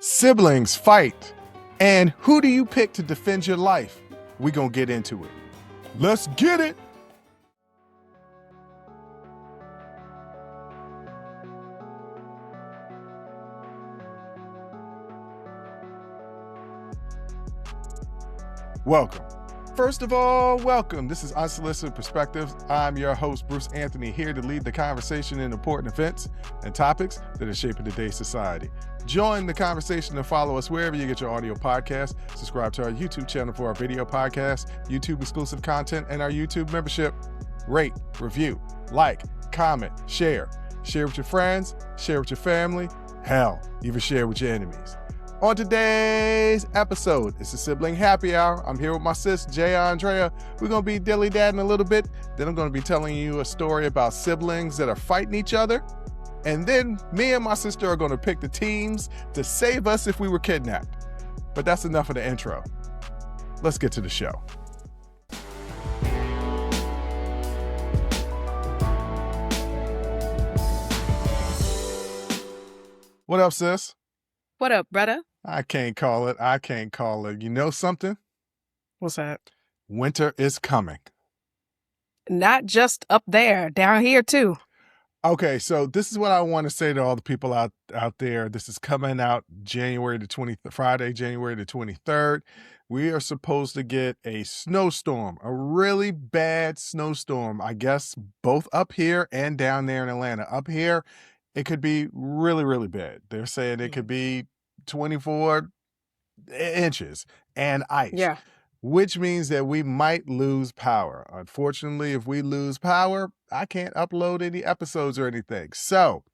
Siblings fight. And who do you pick to defend your life? We're going to get into it. Let's get it. Welcome. First of all, welcome. This is Unsolicited Perspectives. I'm your host, Bruce Anthony, here to lead the conversation in important events and topics that are shaping today's society. Join the conversation and follow us wherever you get your audio podcasts. Subscribe to our YouTube channel for our video podcasts, YouTube exclusive content, and our YouTube membership. Rate, review, like, comment, share. Share with your friends, share with your family, hell, even share with your enemies. On today's episode, it's a Sibling Happy Hour. I'm here with my sis, Jay Aundrea. We're going to be dilly-dadding a little bit. Then I'm going to be telling you a story about siblings that are fighting each other. And then me and my sister are going to pick the teams to save us if we were kidnapped. But that's enough of the intro. Let's get to the show. What up, sis? What up, brother? I can't call it. You know something? What's that? Winter is coming. Not just up there, down here too. Okay, so this is what I want to say to all the people out there. This is coming out Friday, January the 23rd. We are supposed to get a snowstorm, a really bad snowstorm, I guess, both up here and down there in Atlanta. Up here, it could be really, really bad. They're saying it could be 24 inches and ice. Yeah. Which means that we might lose power. Unfortunately, if we lose power, I can't upload any episodes or anything. So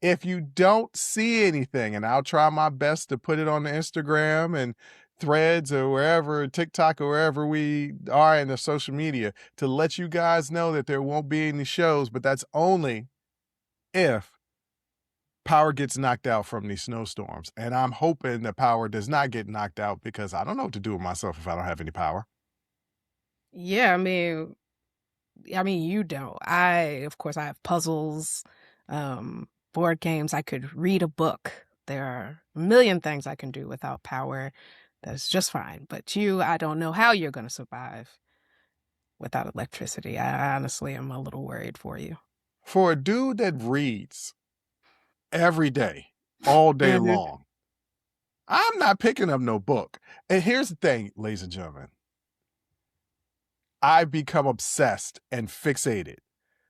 if you don't see anything, and I'll try my best to put it on the Instagram and Threads or wherever, TikTok or wherever we are in the social media, to let you guys know that there won't be any shows, but that's only if power gets knocked out from these snowstorms. And I'm hoping that power does not get knocked out, because I don't know what to do with myself if I don't have any power. Yeah, I mean, you don't. Of course, I have puzzles, board games. I could read a book. There are a million things I can do without power. That's just fine. But I don't know how you're going to survive without electricity. I honestly am a little worried for you. For a dude that reads every day, all day long, I'm not picking up no book. And here's the thing, ladies and gentlemen. I become obsessed and fixated.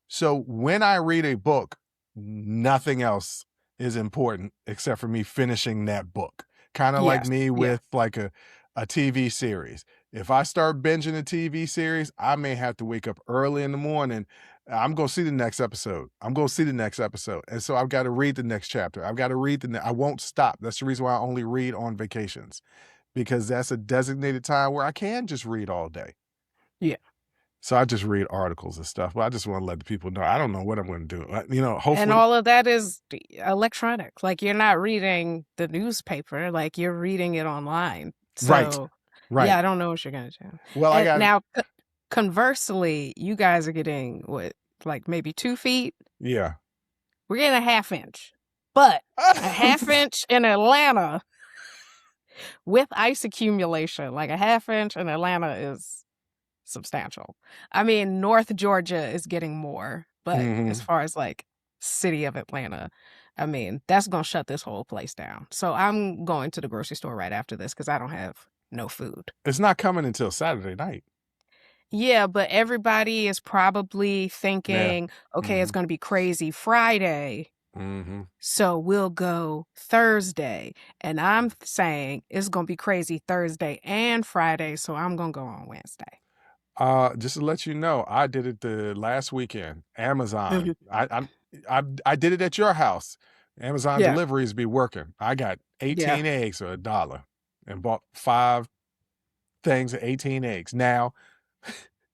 So when I read a book, nothing else is important except for me finishing that book. Kind of like me with like a TV series. If I start binging a TV series, I may have to wake up early in the morning. I'm going to see the next episode. And so I've got to read the next chapter. I've got to read I won't stop. That's the reason why I only read on vacations, because that's a designated time where I can just read all day. Yeah. So I just read articles and stuff, but I just want to let the people know I don't know what I'm going to do. Hopefully. And all of that is electronic. Like, you're not reading the newspaper, like you're reading it online. So, right. Yeah, I don't know what you're going to do. Well, now, conversely, you guys are getting like maybe 2 feet? Yeah. We're getting a half inch. But a half inch in Atlanta with ice accumulation, like a half inch in Atlanta is substantial. I mean, North Georgia is getting more, but as far as like city of Atlanta, I mean, that's going to shut this whole place down. So I'm going to the grocery store right after this because I don't have no food. It's not coming until Saturday night. Yeah, but everybody is probably thinking, okay, it's going to be crazy Friday. So we'll go Thursday. And I'm saying it's going to be crazy Thursday and Friday. So I'm going to go on Wednesday. Just to let you know, I did it the last weekend. Amazon. I did it at your house. Amazon deliveries be working. I got 18 eggs for $1 and bought 5 things of 18 eggs. Now,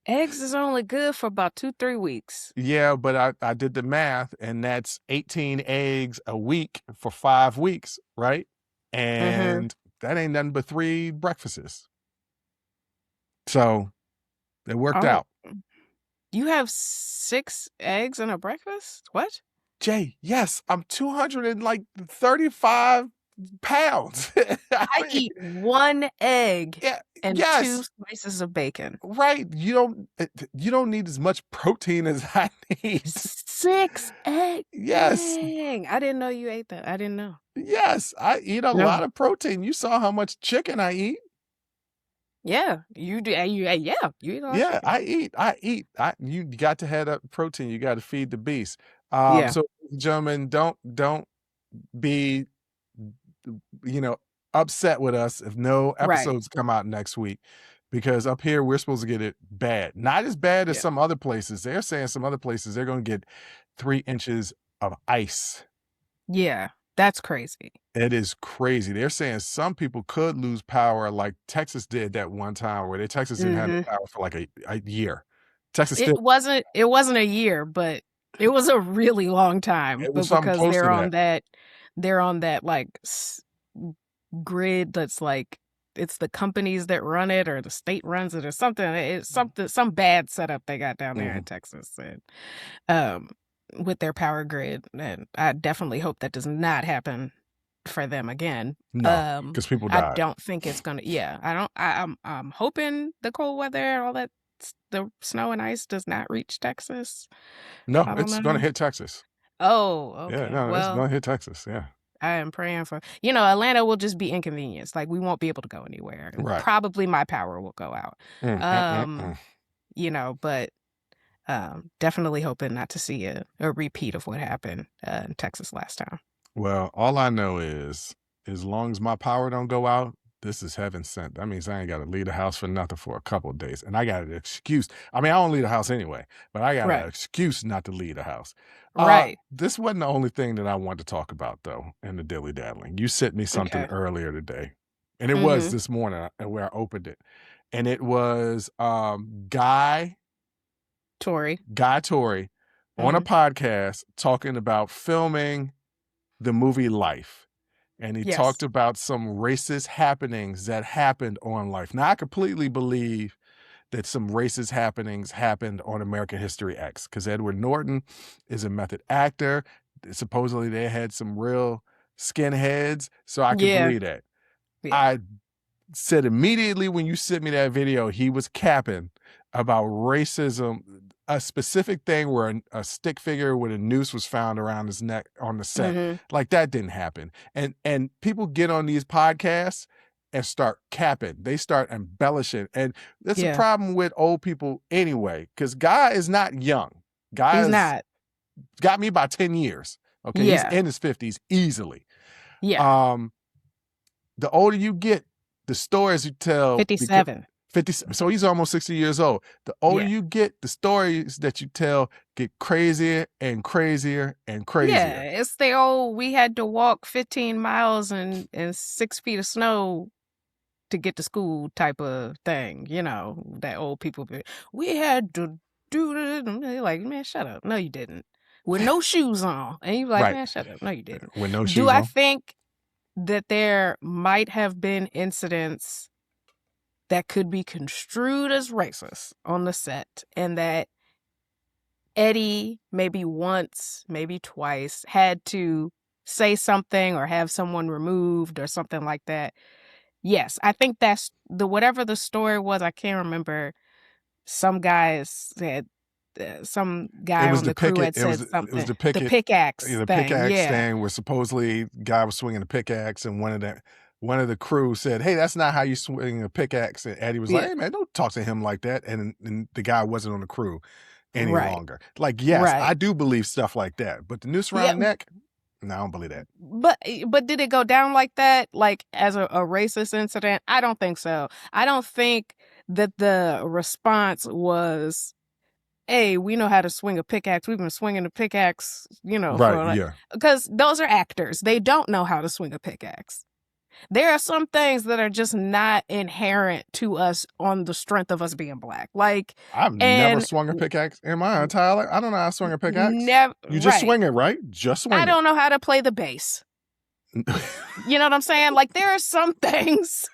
eggs is only good for about 2-3 weeks. Yeah, but I did the math, and that's 18 eggs a week for 5 weeks, right? And that ain't nothing but 3 breakfasts. So it worked out. You have 6 eggs in a breakfast? What? Jay, yes, I'm 235 pounds. I eat one egg Yeah, and 2 yes, slices of bacon. right. You don't need as much protein as I need. 6 eggs. Yes, Dang. I didn't know you ate that. I didn't know. yes, I eat a No. lot of protein. You saw how much chicken I eat. Yeah, you do. Yeah, you eat a lot of Yeah, chicken. I eat. You got to have that protein. You got to feed the beast. Yeah. So gentlemen, don't be, you know, upset with us if no Right. episodes come out next week, because up here we're supposed to get it bad. Not as bad as Yeah. some other places. They're saying some other places they're going to get 3 inches of ice. Yeah. That's crazy. It is crazy. They're saying some people could lose power, like Texas did that one time where Texas didn't have no Mhm. power for like a year. Texas It still, wasn't a year, but it was a really long time. it was But something because close to that. they're on that like grid that's like it's the companies that run it or the state runs it or something. It's some bad setup they got down there in Mhm. Texas and um with their power grid. And I definitely hope that does not happen for them again. No, because people I died. don't think it's gonna. Yeah, I don't. I'm hoping the cold weather, all that, the snow and ice does not reach Texas. No, I don't it's going to know. hit Texas. Oh, Yeah, okay. no, it's Well, going to hit Texas. Yeah. I am praying for. Atlanta will just be inconvenienced. Like we won't be able to go anywhere, and Right. probably my power will go out. Mm. But definitely hoping not to see a repeat of what happened in Texas last time. Well, all I know is as long as my power don't go out, this is heaven sent. That means I ain't got to leave the house for nothing for a couple of days. And I got an excuse. I mean, I don't leave the house anyway, but I got an Right. excuse not to leave the house. Right. This wasn't the only thing that I wanted to talk about, though, in the dilly daddling. You sent me something Okay. earlier today, and it was Mm-hmm. this morning where I opened it. And it was Guy Tori. on a podcast talking about filming the movie Life. And he Yes. talked about some racist happenings that happened on Life. Now, I completely believe that some racist happenings happened on American History X, because Edward Norton is a method actor. Supposedly, they had some real skinheads, so I could Yeah. believe that. Yeah. I said immediately when you sent me that video, he was capping about racism, a specific thing where a stick figure with a noose was found around his neck on the set. Mhm. Like that didn't happen. And people get on these podcasts and start capping. They start embellishing. And that's a Yeah. problem with old people anyway, because Guy is not young. Guy He's has not. got me by 10 years. Okay. Yeah. He's in his 50s easily. Yeah. The older you get, the stories you tell. 57. 50, so he's almost 60 years old. The older Yeah. you get, the stories that you tell get crazier and crazier and crazier. Yeah, it's the old we had to walk 15 miles and 6 feet of snow to get to school type of thing, that old people be, we had to do this. And they're like, man, shut up. No, you didn't. With no shoes on. And you're like, Right. man, shut up. No, you didn't. With no shoes Do on. I think that there might have been incidents that could be construed as racist on the set, and that Eddie maybe once, maybe twice had to say something or have someone removed or something like that? Yes, I think that's whatever the story was. I can't remember. Some guys said some guy on the crew had said something. It was the pickaxe the thing. pickaxe Yeah. thing where supposedly guy was swinging a pickaxe, and one of the crew said, "Hey, that's not how you swing a pickaxe." And Eddie was like, Yeah. "Hey, man, don't talk to him like that." And the guy wasn't on the crew any Right. longer. Like, yes, Right. I do believe stuff like that, but the noose around Yeah. the neck, no, I don't believe that. But did it go down like that, like as a racist incident? I don't think so. I don't think that the response was, hey, we know how to swing a pickaxe. We've been swinging a pickaxe, Right, yeah. because those are actors. They don't know how to swing a pickaxe. There are some things that are just not inherent to us on the strength of us being Black. Like, I've never swung a pickaxe in my entire life. I don't know how to swing a pickaxe. Never. You just right. swing it, right? Just swing I don't know how to play the bass. it. You know what I'm saying? Like, there are some things,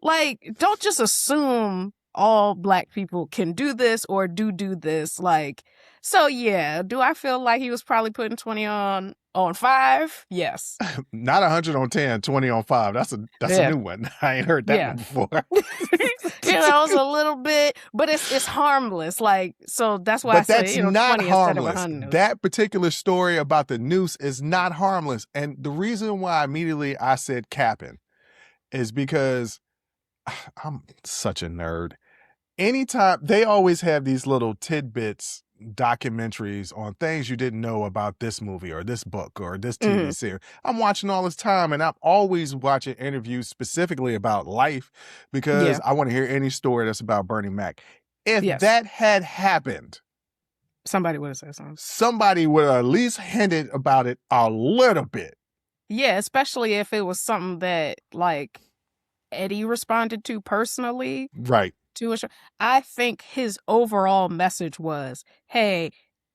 like, don't just assume all Black people can do this or do this. Like, So yeah, do I feel like he was probably putting 20 on 5? Yes. Not 100 on 10, 20 on 5. That's a Yeah. new one. I ain't heard that Yeah. one before. It's a little bit, but it's harmless. Like, so that's why I But say, that's not 20 instead of harmless. 100. That particular story about the noose is not harmless. And the reason why immediately I said capping is because I'm such a nerd. Anytime they always have these little tidbits, documentaries on things you didn't know about this movie or this book or this TV series. I'm watching all this time, and I'm always watching interviews specifically about life because Yeah. I want to hear any story that's about Bernie Mac. If Yes. that had happened, Somebody would have said something. somebody would have at least hinted about it a little bit. Yeah, especially if it was something that like Eddie responded to personally. Right. I think his overall message was, hey,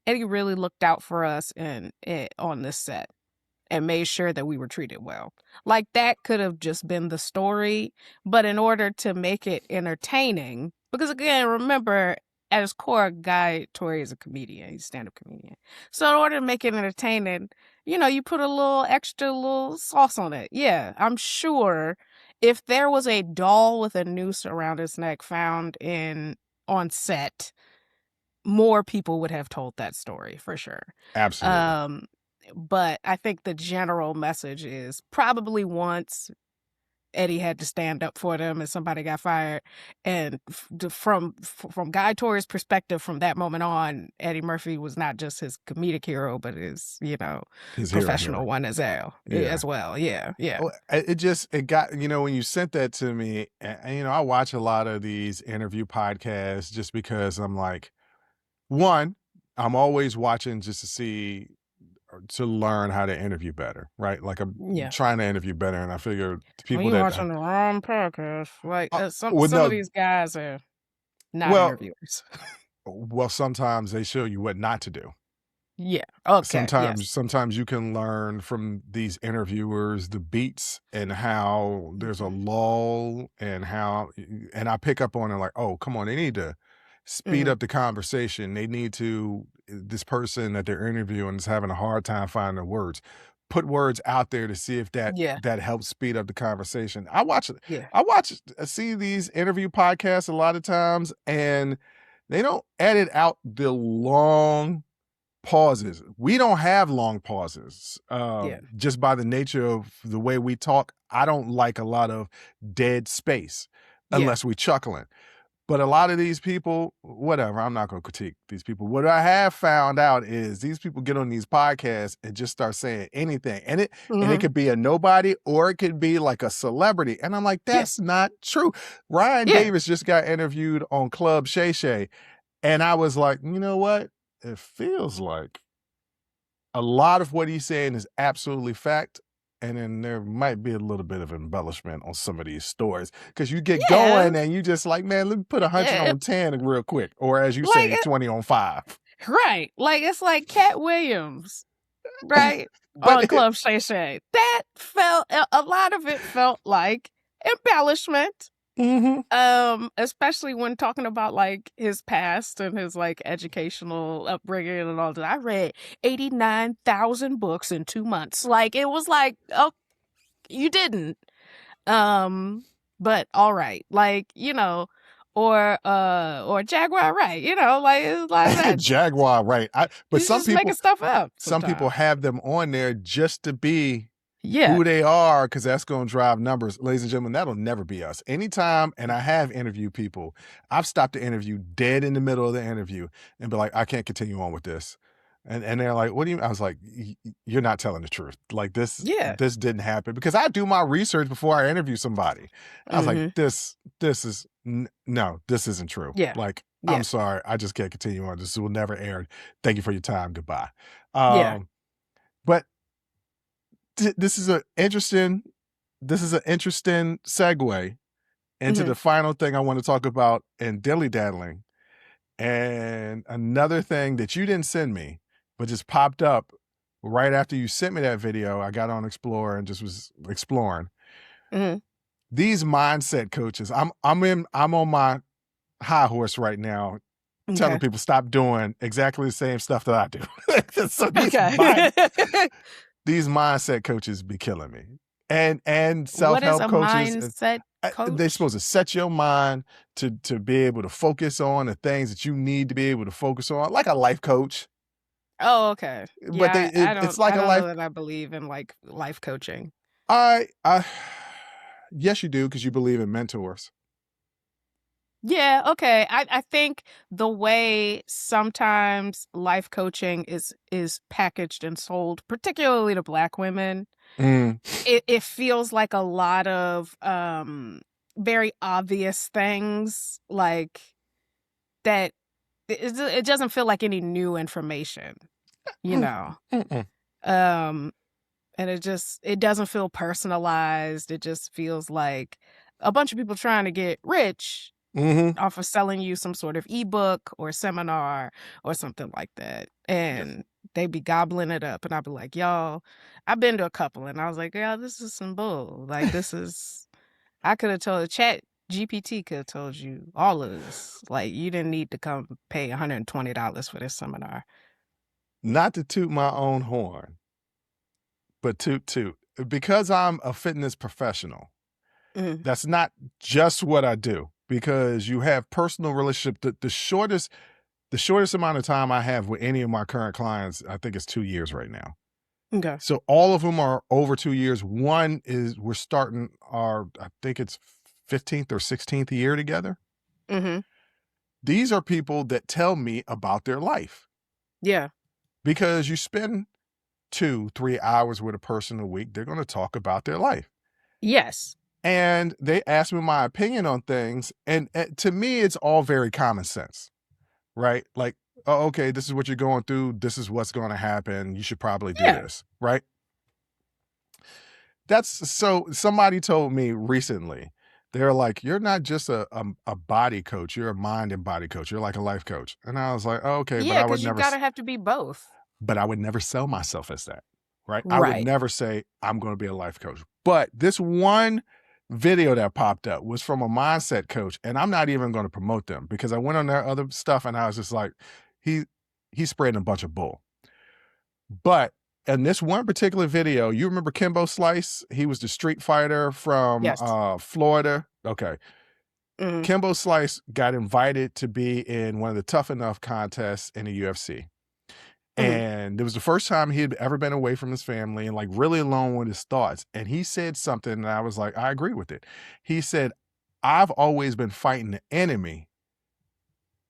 Eddie really looked out for us on this set and made sure that we were treated well. Like, that could have just been the story, but in order to make it entertaining, because again, remember, at his core, Guy Torrey is a comedian. He's a stand-up comedian. So in order to make it entertaining, you put a little extra little sauce on it. Yeah, I'm sure if there was a doll with a noose around its neck found on set, more people would have told that story for sure. Absolutely. But I think the general message is probably once Eddie had to stand up for them and somebody got fired. And from Guy Torrey's perspective, from that moment on, Eddie Murphy was not just his comedic hero, but his professional one as well. Yeah. It got, when you sent that to me, and, I watch a lot of these interview podcasts just because I'm like, one, I'm always watching just to learn how to interview better, right? Like I'm trying to interview better, and I figure people you're watching the wrong podcast. Like some of these guys are not interviewers. Well, sometimes they show you what not to do. Yeah. Okay. Sometimes you can learn from these interviewers the beats and how there's a lull and I pick up on it like, oh, come on, they need to speed up the conversation. They need to, this person that they're interviewing is having a hard time finding the words. Put words out there to see if that helps speed up the conversation. See these interview podcasts a lot of times, and they don't edit out the long pauses. We don't have long pauses. Just by the nature of the way we talk, I don't like a lot of dead space unless we chuckling. But a lot of these people, whatever, I'm not going to critique these people. What I have found out is these people get on these podcasts and just start saying anything. And it could be a nobody or it could be like a celebrity. And I'm like, that's not true. Ryan Davis just got interviewed on Club Shay Shay. And I was like, you know what? It feels like a lot of what he's saying is absolutely fact. And then there might be a little bit of embellishment on some of these stories because you get going and you just like, man, let me put 100 on 10 real quick. Or as you say, 20 on 5. Right. Like, it's like Cat Williams, right? On Club Shay Shay. That a lot of it felt like embellishment. Especially when talking about like his past and his like educational upbringing and all that. I read 89,000 books in 2 months. Like, it was like, oh, you didn't. But all right, like, or Jaguar Wright, like it's like that. Jaguar Wright. But some people making stuff up. Some people have them on there just to be yeah. who they are, because that's going to drive numbers. Ladies and gentlemen, that'll never be us. Anytime, and I have interviewed people, I've stopped the interview dead in the middle of the interview and be like, I can't continue on with this. And they're like, what do you mean? I was like, you're not telling the truth. Like this didn't happen, because I do my research before I interview somebody. I was like, this isn't true. Yeah. Like, I'm sorry. I just can't continue on. This will never air. Thank you for your time. Goodbye. But this is an interesting segue into the final thing I want to talk about in dilly daddling. And another thing that you didn't send me, but just popped up right after you sent me that video. I got on Explore and just was exploring. These mindset coaches. I'm on my high horse right now, telling Okay. people stop doing exactly the same stuff that I do. So Okay. these mindset coaches be killing me, and What is self-help a coaches. mindset They're coach? supposed to set your mind to be able to focus on the things that you need to be able to focus on, like a life coach. Oh, okay. But Yeah, I it's don't like I a don't know life. that I believe in like life coaching. I yes, you do, because you believe in mentors. Yeah, okay. I think the way sometimes life coaching is packaged and sold, particularly to Black women, Mm, it feels like a lot of very obvious things like that it doesn't feel like any new information, you mm, know. mm. Um and it doesn't feel personalized. It just feels like a bunch of people trying to get rich Mm-hmm. off of selling you some sort of ebook or seminar or something like that. Yes. And they be gobbling it up. And I'll be like, y'all, I've been to a couple. And I was like, yeah, this is some bull. Like, I could have told Chat GPT could have told you all of this. Like, you didn't need to come pay $120 for this seminar. Not to toot my own horn, but toot. Because I'm a fitness professional, Mm, that's not just what I do. Because you have personal relationship. The shortest amount of time I have with any of my current clients, I think it's 2 years right now. okay. So all of them are over 2 years. One is we're starting I think it's 15th or 16th year together. Mm-hmm. These are people that tell me about their life, Yeah. because you spend 2-3 hours with a person a week, they're going to talk about their life. Yes. And they ask me my opinion on things. And to me, it's all very common sense, right? Like, oh, okay, this is what you're going through. This is what's going to happen. You should probably do Yeah. this, right? So somebody told me recently, they're like, you're not just a body coach, you're a mind and body coach. You're like a life coach. And I was like, oh, okay, Yeah, because you gotta have to be both. but I would never sell myself as that, right? I would Right. never say I'm going to be a life coach. But this one video that popped up was from a mindset coach, and I'm not even going to promote them, because I went on their other stuff and I was just like, he's spreading a bunch of bull. But in this one particular video, you remember Kimbo Slice? He was the street fighter from Yes. Florida. Okay. Mhm. Kimbo Slice got invited to be in one of the Tough Enough contests in the UFC. Mhm. And it was the first time he had ever been away from his family and like really alone with his thoughts. And he said something, and I was like, I agree with it. He said, I've always been fighting the enemy,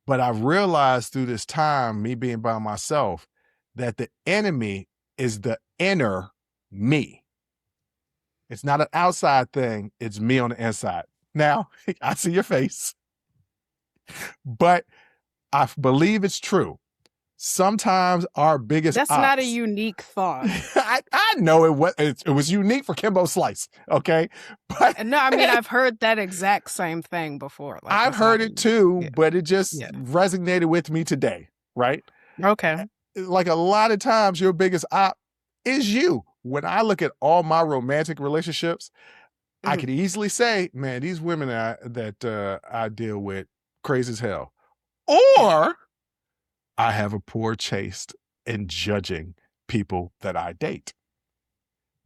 but I've realized through this time, me being by myself, that the enemy is the inner me. It's not an outside thing. It's me on the inside. Now, I see your face, but I believe it's true. Sometimes our biggest That's not a unique thought. I know it was unique for Kimbo Slice, okay? But No, I mean, I've heard that exact same thing before. Like, I've that's not heard a it too, yeah. but it just Yeah. resonated with me today, right? Okay. Like a lot of times your biggest op is you. When I look at all my romantic relationships, I Mhm. could easily say, man, these women that I deal with, crazy as hell. Or I have a poor taste in judging people that I date.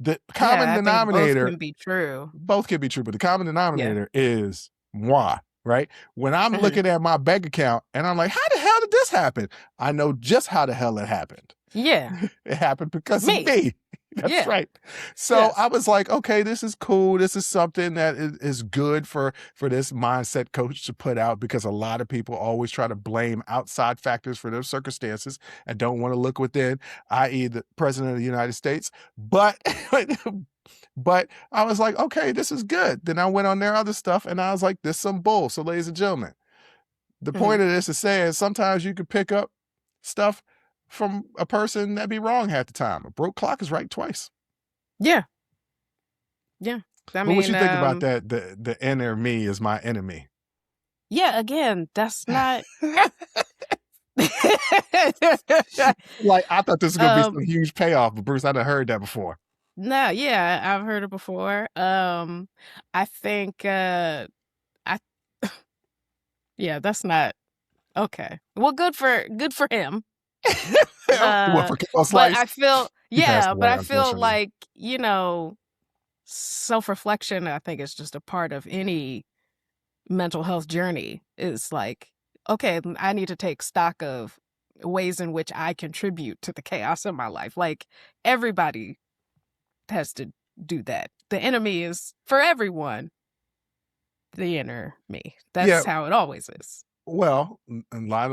The common Yeah, I think both denominator, can be true. both can be true, but the common Yeah. denominator is moi, right? When I'm Mhm. looking at my bank account and I'm like, how the hell did this happen? I know just how the hell it happened. Yeah. It happened because Me. of me. That's Yeah. right. So Yes. I was like, okay, this is cool. This is something that is good for this mindset coach to put out, because a lot of people always try to blame outside factors for their circumstances and don't want to look within, i.e. the president of the United States. But but I was like, okay, this is good. Then I went on their other stuff and I was like, this is some bull. So ladies and gentlemen, the Mhm. point of this is saying sometimes you could pick up stuff from a person that be wrong half the time. A broke clock is right twice. Yeah. Yeah. I But what you mean, think about that? The inner me is my enemy. yeah, again, that's not Like, I thought this was gonna be some um huge payoff, but Bruce, I done heard that before. no, yeah, I've heard it before. I think I yeah, that's not Okay. Well, good for him. What, for Kimbo But Slice? I feel, He passed yeah, but away, I feel unfortunately. like, self-reflection, I think, is just a part of any mental health journey. Is like, okay, I need to take stock of ways in which I contribute to the chaos in my life. Like, everybody has to do that. The enemy is, for everyone, the inner me. Yeah, That's how it always is. well, a lot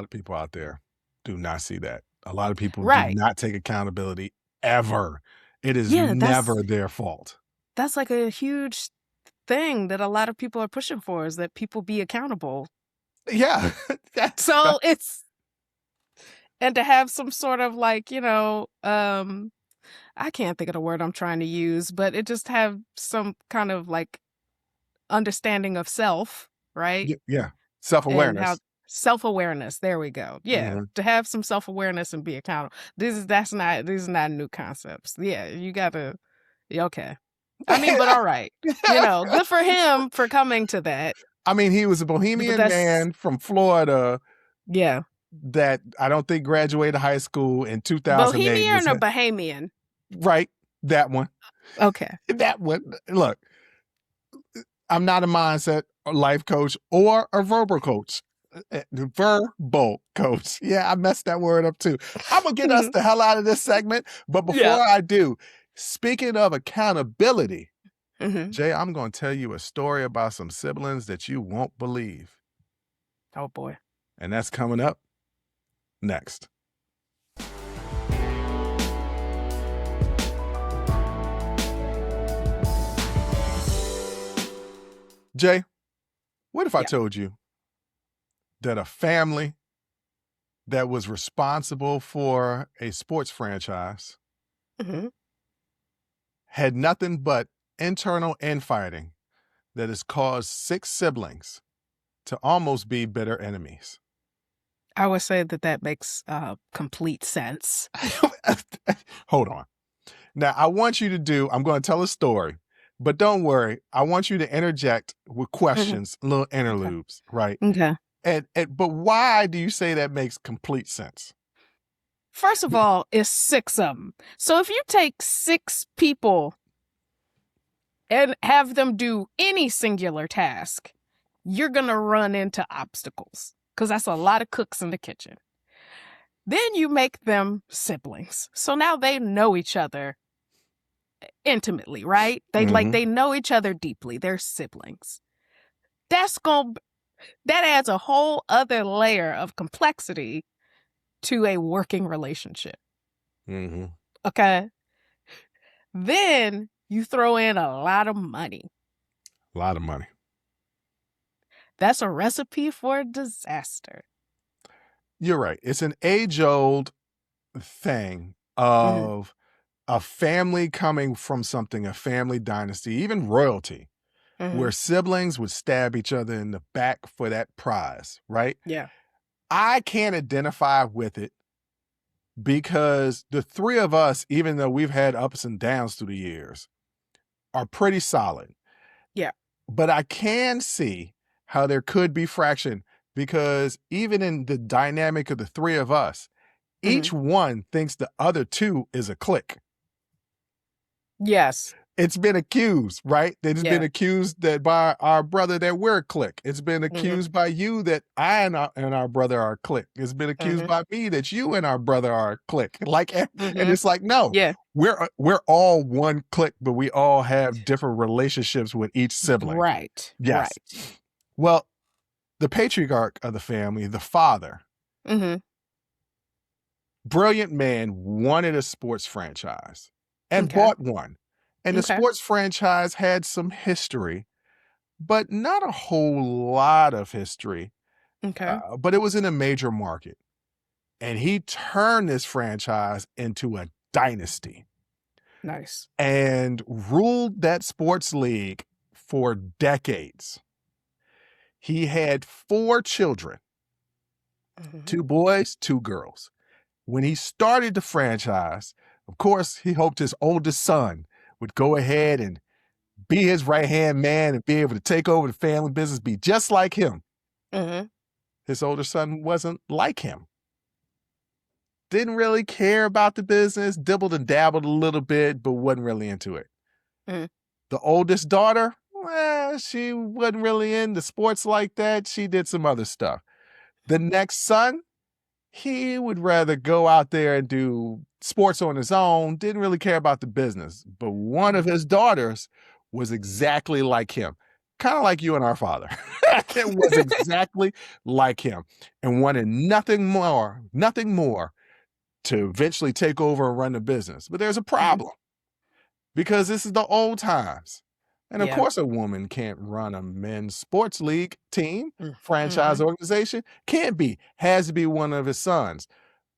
of people out there do not see that. A lot of people do Right. not take accountability ever. It is Yeah, never their fault. that's like a huge thing that a lot of people are pushing for, is that people be accountable. Yeah. So it's, and to have some sort of like, I can't think of the word I'm trying to use, but it just have some kind of like understanding of self, right? Yeah. And how Self-awareness. self-awareness, there we go. Yeah. Mhm. To have some self-awareness and be accountable. These are not new concepts. Yeah, you gotta, okay. I mean, but all right. Good for him for coming to that. I mean, he was a But bohemian that's, man from Florida yeah. that I don't think graduated high school in 2008. Bohemian or Bahamian? Right. That one. Okay. That one. Look, I'm not a mindset or life coach or a verbal coach. Verbal coach. Yeah, I messed that word up too. I'm going to get us the hell out of this segment. But before I do, speaking of accountability, Jay, I'm going to tell you a story about some siblings that you won't believe. Oh, boy. And that's coming up next. Jay, what if I told you that a family that was responsible for a sports franchise had nothing but internal infighting that has caused 6 siblings to almost be bitter enemies? I would say that makes complete sense. Hold on. Now, I'm going to tell a story, but don't worry. I want you to interject with questions, little interludes, right? Okay. But why do you say that makes complete sense? First of all, it's 6 of them. So if you take 6 people and have them do any singular task, you're going to run into obstacles, because that's a lot of cooks in the kitchen. Then you make them siblings. So now they know each other intimately, right? They know each other deeply. They're siblings. That adds a whole other layer of complexity to a working relationship. Okay. Then you throw in a lot of money. A lot of money. That's a recipe for disaster. You're right. It's an age-old thing of a family coming from something, a family dynasty, even royalty, where siblings would stab each other in the back for that prize, right? Yeah. I can't identify with it because the 3 of us, even though we've had ups and downs through the years, are pretty solid. Yeah. But I can see how there could be fraction, because even in the dynamic of the 3 of us, each one thinks the other 2 is a clique. Yes. It's been accused, right? It's been accused that by our brother that we're a clique. It's been accused by you that I and our brother are a clique. It's been accused by me that you and our brother are a clique. Like, and it's like, no, we're all one clique, but we all have different relationships with each sibling. Right. Yes. Right. Well, the patriarch of the family, the father, brilliant man, wanted a sports franchise and bought one. And the sports franchise had some history, but not a whole lot of history. But it was in a major market. And he turned this franchise into a dynasty. Nice. And ruled that sports league for decades. He had 4 children, 2 boys, 2 girls. When he started the franchise, of course, he hoped his oldest son would go ahead and be his right-hand man and be able to take over the family business, be just like him. his older son wasn't like him. Didn't really care about the business, dibbled and dabbled a little bit, but wasn't really into it. Mhm. The oldest daughter, well, she wasn't really into sports like that. She did some other stuff. The next son, he would rather go out there and do sports on his own, didn't really care about the business. But one of his daughters was exactly like him, kind of like you and our father. It was exactly like him and wanted nothing more to eventually take over and run the business. But there's a problem because this is the old times. And of Yeah. course, a woman can't run a men's sports league team, Mm. franchise Mhm. organization. Can't be. Has to be one of his sons.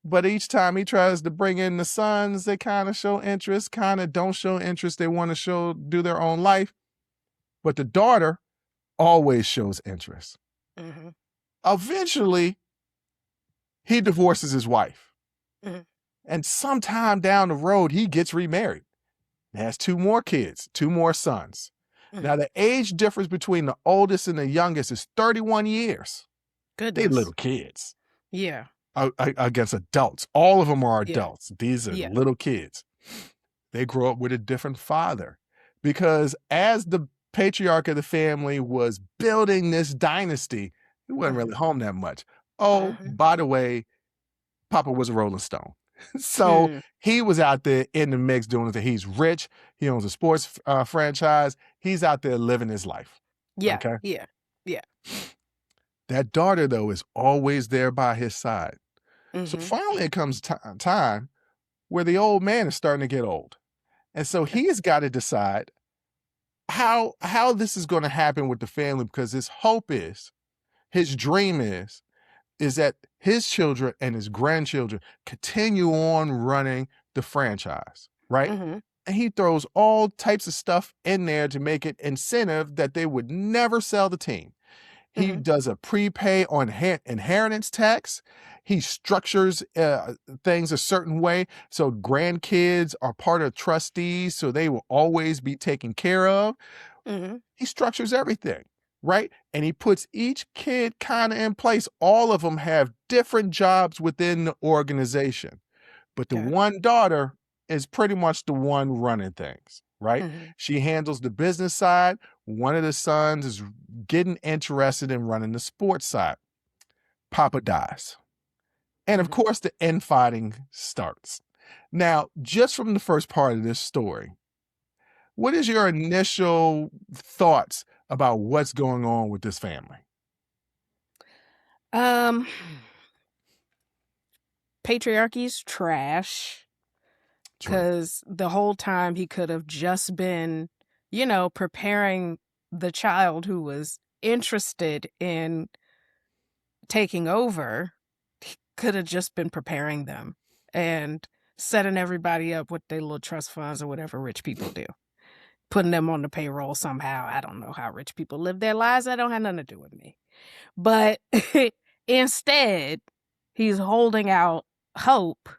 But each time he tries to bring in the sons, they kind of show interest, kind of don't show interest. They want to do their own life. But the daughter always shows interest. Mhm. Eventually, he divorces his wife. Mhm. And sometime down the road, he gets remarried. He has 2 more kids, 2 more sons. Now, the age difference between the oldest and the youngest is 31 years. They Goodness. little kids Yeah. against adults. All of them are Yeah. adults. These are Yeah. little kids. They grow up with a different father because as the patriarch of the family was building this dynasty, he wasn't really home that much. Oh, by the way, Papa was a Rolling Stone. So he was out there in the mix doing it. He's rich. He owns a sports franchise. He's out there living his life. Yeah. Okay. Yeah. Yeah. That daughter, though, is always there by his side. So Mhm. finally it comes time where the old man is starting to get old. And so he's got to decide how this is going to happen with the family because his hope is, his dream is that his children and his grandchildren continue on running the franchise, right? Mhm. And he throws all types of stuff in there to make it incentive that they would never sell the team. He does a prepay on inheritance tax. He structures things a certain way so grandkids are part of trustees, so they will always be taken care of. Mhm. He structures everything, right? And he puts each kid kind of in place. All of them have different jobs within the organization. But the Okay. one daughter is pretty much the one running things, right? Mhm. She handles the business side. One of the sons is getting interested in running the sports side. Papa dies. And of Mhm. course, the infighting starts. Now, just from the first part of this story, what is your initial thoughts about what's going on with this family? Patriarchy's trash True. because the whole time he could have just been, preparing the child who was interested in taking over. He could have just been preparing them and setting everybody up with their little trust funds or whatever rich people do. Putting them on the payroll somehow. I don't know how rich people live their lives. That don't have nothing to do with me. But instead, he's holding out hope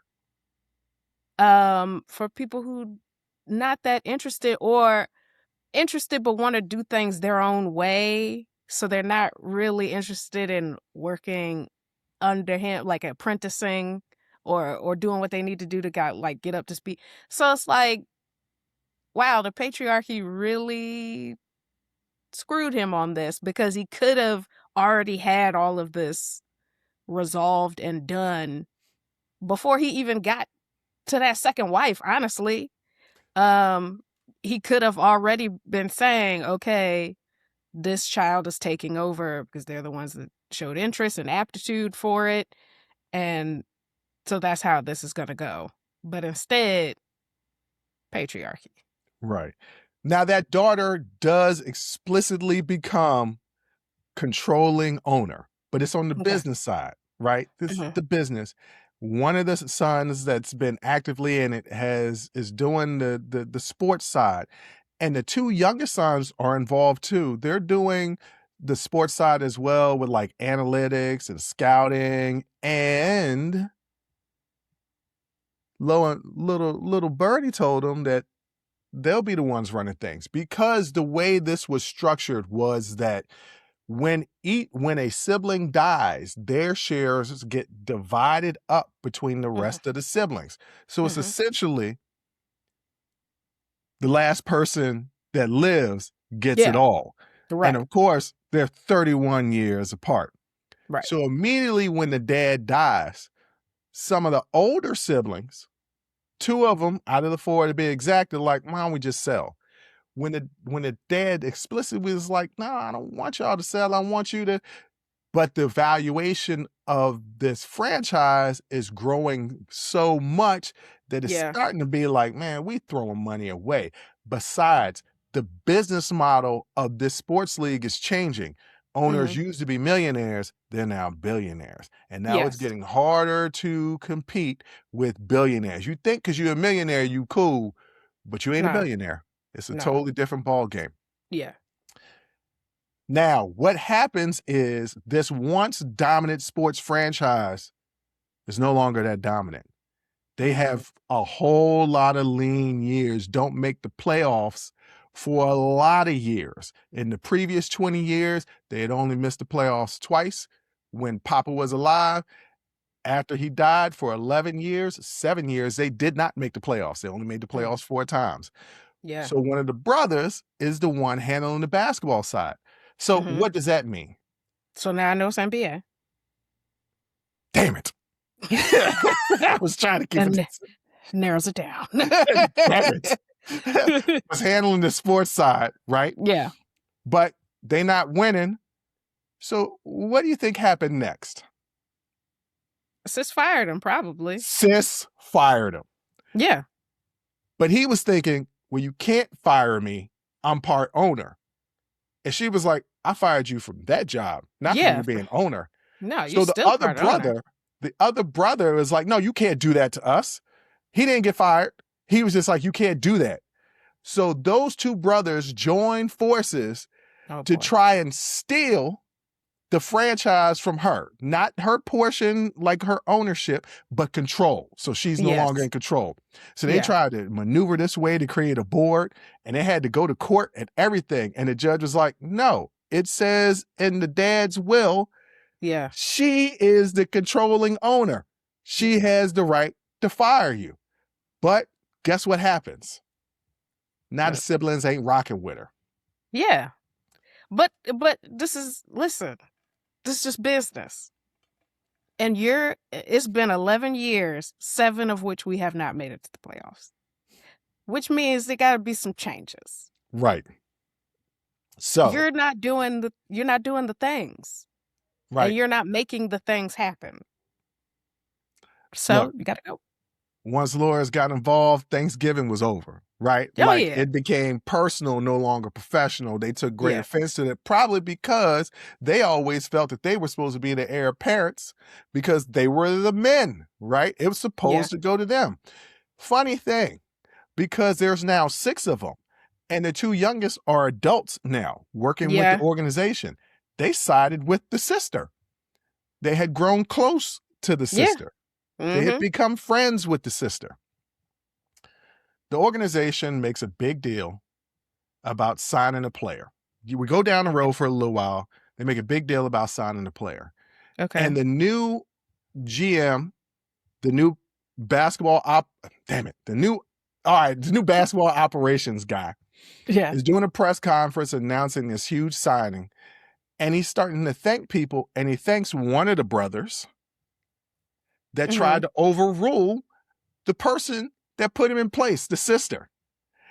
for people who not that interested or interested but want to do things their own way. So they're not really interested in working under him, like apprenticing or doing what they need to do to get up to speed. So it's like, wow, the patriarchy really screwed him on this because he could have already had all of this resolved and done before he even got to that second wife. Honestly, he could have already been saying, okay, this child is taking over because they're the ones that showed interest and aptitude for it, and so that's how this is going to go. But instead, patriarchy. Right. Now, that daughter does explicitly become controlling owner, but it's on the Okay. business side, right? This is Mhm. the business. One of the sons that's been actively in it is doing the sports side, and the 2 youngest sons are involved too. They're doing the sports side as well with like analytics and scouting, and little birdie told them that they'll be the ones running things because the way this was structured was that when a sibling dies, their shares get divided up between the rest of the siblings. So it's essentially the last person that lives gets it all. Right. And of course, they're 31 years apart. Right. So immediately when the dad dies, some of the older siblings, 2 of them out of the 4 to be exact, are like, why don't we just sell? When the dad explicitly was like, no, I don't want y'all to sell. I want you to. But the valuation of this franchise is growing so much that it's starting to be like, man, we throwing money away. Besides, the business model of this sports league is changing. Owners used to be millionaires, they're now billionaires. And now it's getting harder to compete with billionaires. You think because you're a millionaire, you cool, but you ain't a billionaire. It's a totally different ball game. Yeah. Now, what happens is this once dominant sports franchise is no longer that dominant. They have a whole lot of lean years, don't make the playoffs for a lot of years. In the previous 20 years, they had only missed the playoffs twice when Papa was alive. After he died for 11 years, 7 years, they did not make the playoffs. They only made the playoffs 4 times. Yeah. So one of the brothers is the one handling the basketball side. So what does that mean? So now I know it's NBA. Damn it. I was trying to keep it. Narrows it down. Damn it. Was handling the sports side, right? Yeah. But they not winning. So what do you think happened next? Sis fired him, probably. Sis fired him. Yeah. But he was thinking, well, you can't fire me. I'm part owner. And she was like, I fired you from that job, not from you being owner. No, you're still part owner. The other brother was like, no, you can't do that to us. He didn't get fired. He was just like, you can't do that. So those 2 brothers joined forces to try and steal the franchise from her. Not her portion, like her ownership, but control. So she's no longer in control. So they tried to maneuver this way to create a board, and they had to go to court and everything. And the judge was like, no, it says in the dad's will, she is the controlling owner. She has the right to fire you. But guess what happens? Now the siblings ain't rocking with her. Yeah. But this is just business. And it's been 11 years, 7 of which we have not made it to the playoffs. Which means there got to be some changes. Right. So you're not doing the things. Right. And you're not making the things happen. So look, you got to go. Once lawyers got involved, Thanksgiving was over, right? It became personal, no longer professional. They took great offense to it, probably because they always felt that they were supposed to be the heir apparents because they were the men, right? It was supposed to go to them. Funny thing, because there's now 6 of them, and the 2 youngest are adults now working with the organization. They sided with the sister. They had grown close to the sister. They had become friends with the sister. The organization makes a big deal about signing a player. We go down the road for a little while. They make a big deal about signing a player. Okay. And the new GM, the new basketball the new basketball operations guy is doing a press conference announcing this huge signing. And he's starting to thank people, and he thanks one of the brothers that tried to overrule the person that put him in place, the sister.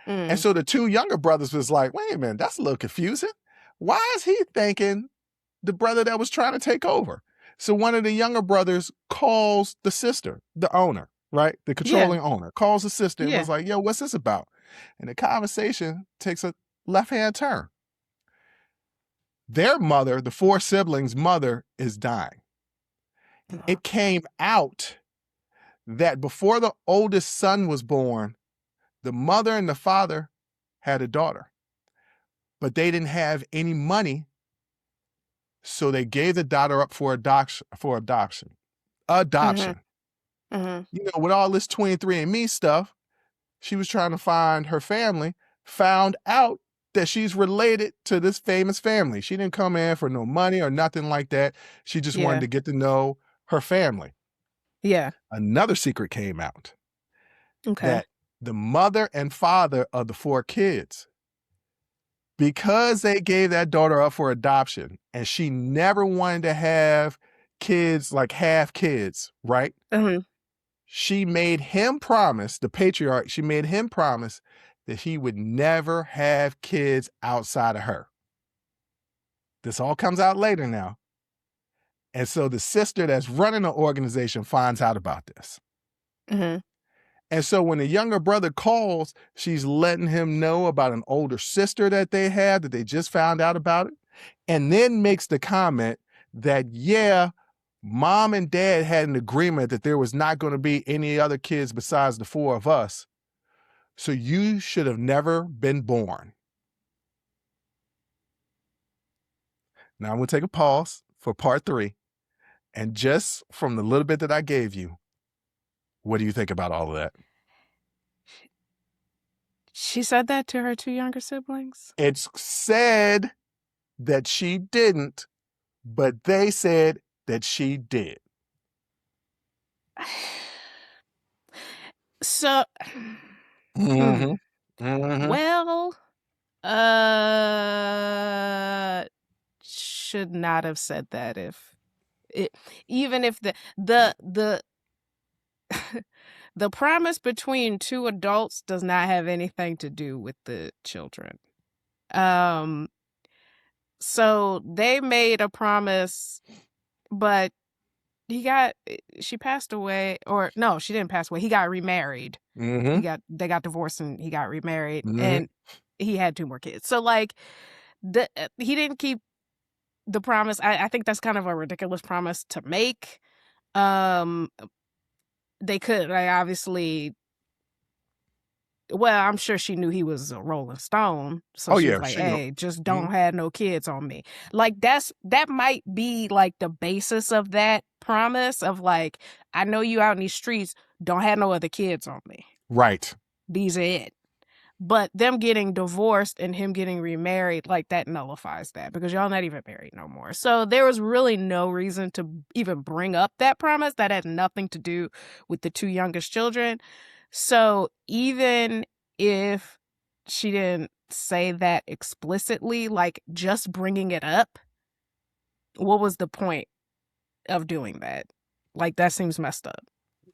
And so the 2 younger brothers was like, wait a minute, that's a little confusing. Why is he thanking the brother that was trying to take over? So one of the younger brothers calls the sister, the owner, right? The controlling owner, calls the sister and was like, yo, what's this about? And the conversation takes a left-hand turn. Their mother, the 4 siblings' mother, is dying. It came out that before the oldest son was born, the mother and the father had a daughter, but they didn't have any money, so they gave the daughter up for adoption. You know, with all this 23andMe stuff, she was trying to find her family, found out that she's related to this famous family. She didn't come in for no money or nothing like that. She just wanted to get to know her family. Yeah. Another secret came out. Okay. That the mother and father of the 4 kids, because they gave that daughter up for adoption and she never wanted to have kids, like half kids, right? Mm-hmm. She made him promise, the patriarch, she made him promise that he would never have kids outside of her. This all comes out later now. And so the sister that's running the organization finds out about this. Mm-hmm. And so when the younger brother calls, she's letting him know about an older sister that they have, that they just found out about it, and then makes the comment that, yeah, mom and dad had an agreement that there was not going to be any other kids besides the 4 of us. So you should have never been born. Now I'm going to take a pause for part 3. And just from the little bit that I gave you, what do you think about all of that? She said that to her 2 younger siblings? It's said that she didn't, but they said that she did. So, Mm-hmm. Mm-hmm. well, should not have said that even if the the promise between 2 adults does not have anything to do with the children. So they made a promise, but she passed away, or no, she didn't pass away. He got remarried. Mm-hmm. They got divorced and he got remarried, Mm-hmm. and he had 2 more kids. So like he didn't keep the promise. I think that's kind of a ridiculous promise to make. They could, like, obviously, well, I'm sure she knew he was a Rolling Stone. So she was like, hey, just don't have no kids on me. Like, that might be like the basis of that promise of like, I know you out in these streets, don't have no other kids on me. Right. These are it. But them getting divorced and him getting remarried, like, that nullifies that because y'all not even married no more. So there was really no reason to even bring up that promise. That had nothing to do with the 2 youngest children. So even if she didn't say that explicitly, like, just bringing it up, what was the point of doing that? Like, that seems messed up.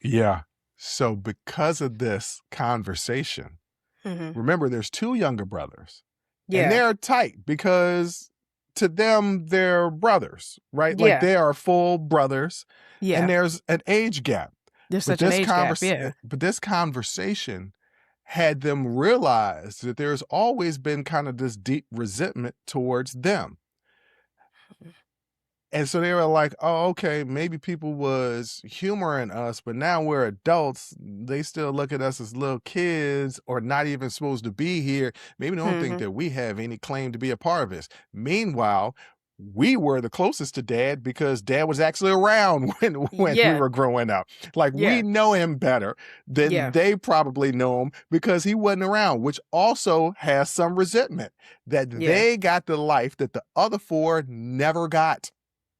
Yeah. So because of this conversation, remember, there's 2 younger brothers. Yeah. And they're tight because to them, they're brothers, right? Yeah. Like, they are full brothers. Yeah. And there's an age gap. There's such an age gap, yeah. But this conversation had them realize that there's always been kind of this deep resentment towards them. And so they were like, oh, okay, maybe people was humoring us, but now we're adults. They still look at us as little kids or not even supposed to be here. Maybe they don't think that we have any claim to be a part of this. Meanwhile, we were the closest to Dad because Dad was actually around when we were growing up. Like, we know him better than they probably know him because he wasn't around, which also has some resentment that they got the life that the other 4 never got.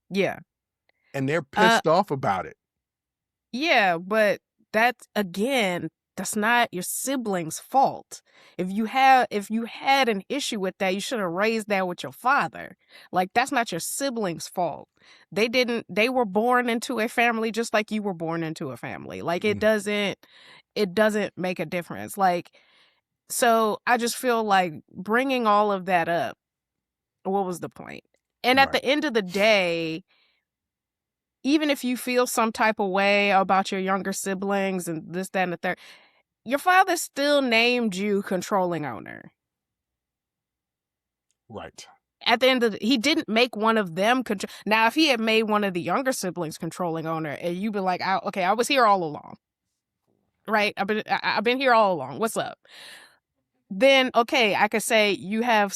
Yeah. And they're pissed off about it. Yeah, but that's, again, that's not your sibling's fault. If you had an issue with that, you should have raised that with your father. Like, that's not your sibling's fault. They were born into a family just like you were born into a family. Like, it doesn't make a difference. Like, so I just feel like bringing all of that up, what was the point? And at the end of the day, even if you feel some type of way about your younger siblings and this, that, and the third, your father still named you controlling owner. Right. At the end of he didn't make one of them control. Now, if he had made one of the younger siblings controlling owner, and you'd be like, okay, I was here all along. Right? I've been here all along. What's up? Then, okay, I could say you have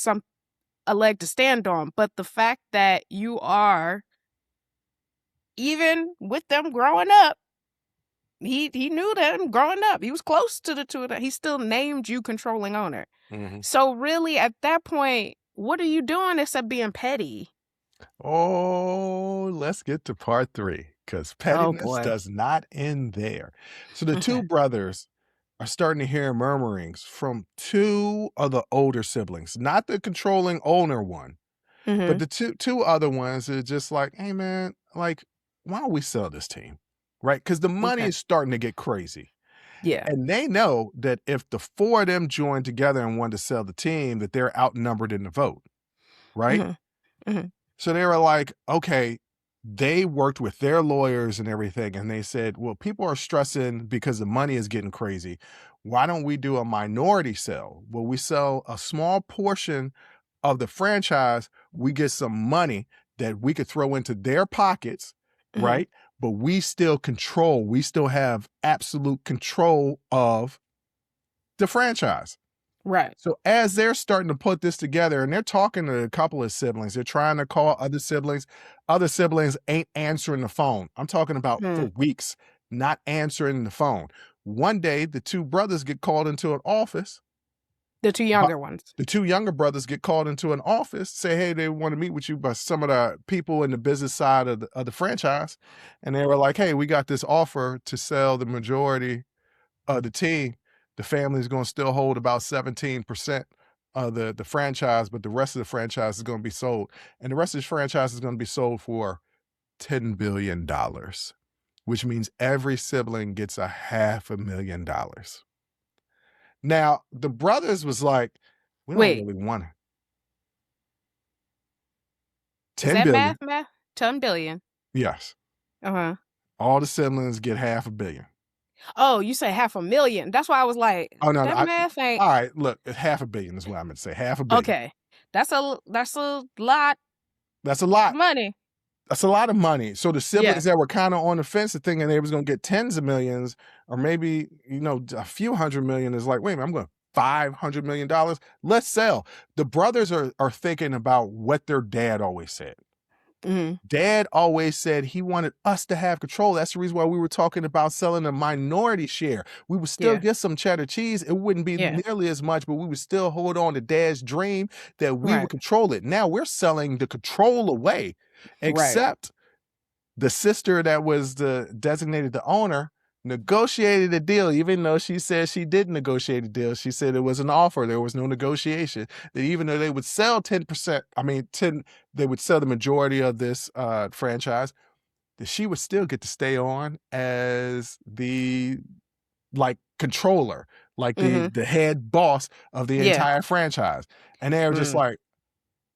a leg to stand on, but the fact that you are, even with them growing up, he knew them growing up. He was close to the 2 of them. He still named you controlling owner. Mhm. So really, at that point, what are you doing except being petty? Oh, let's get to part 3 because Oh pettiness boy. does not end there. So the Okay. two brothers are starting to hear murmurings from two of the older siblings, not the controlling owner one, but Mm-hmm. the two other ones are just like, hey man, like, why don't we sell this team? Right? Because the money Okay. is starting to get crazy. Yeah. And they know that if the four of them join together and want to sell the team, that they're outnumbered in the vote. Right? Mm-hmm. Mm-hmm. So they were like, okay, they worked with their lawyers and everything. And they said, well, people are stressing because the money is getting crazy. Why don't we do a minority sell? Well, we sell a small portion of the franchise. We get some money that we could throw into their pockets, Mm-hmm. right? But we still control, we still have absolute control of the franchise. Right. So as they're starting to put this together and they're talking to a couple of siblings, they're trying to call other siblings. Other siblings ain't answering the phone. I'm talking about for weeks, not answering the phone. One day, the two brothers get called into an office. The two younger ones. The two younger brothers get called into an office, say, hey, they want to meet with you by some of the people in the business side of the franchise. And they were like, hey, we got this offer to sell the majority of the team. The family is going to still hold about 17% of the franchise, but the rest of the franchise is going to be sold. And the rest of the franchise is going to be sold for $10 billion, which means every sibling gets $500,000. Now, the brothers was like, we don't Wait, really want it. is 10 that billion. math? 10 billion. Yes. Uh-huh. All the siblings get $500 million. Oh, you say 500,000. That's why I was like, Oh, no, that math ain't. all right, look, $500 million is what I meant to say. $500 million. Okay. That's a lot That's a of lot. money. That's a lot of money. So the siblings Yeah. that were kind of on the fence of thinking they was going to get tens of millions or maybe, a few hundred million is like, wait a minute, I'm going $500 million. Let's sell. The brothers are thinking about what their dad always said. Mm-hmm. Dad always said he wanted us to have control. That's the reason why we were talking about selling a minority share. We would still Yeah. get some cheddar cheese. It wouldn't be Yeah. nearly as much, but we would still hold on to Dad's dream that we Right. would control it. Now we're selling the control away, Right. except the sister that was the designated the owner negotiated a deal, even though she said she didn't negotiate a deal. She said it was an offer. There was no negotiation. That even though they would sell 10%, they would sell the majority of this franchise, that she would still get to stay on as the controller, like Mm-hmm. the head boss of the Yeah. entire franchise. And they were just like,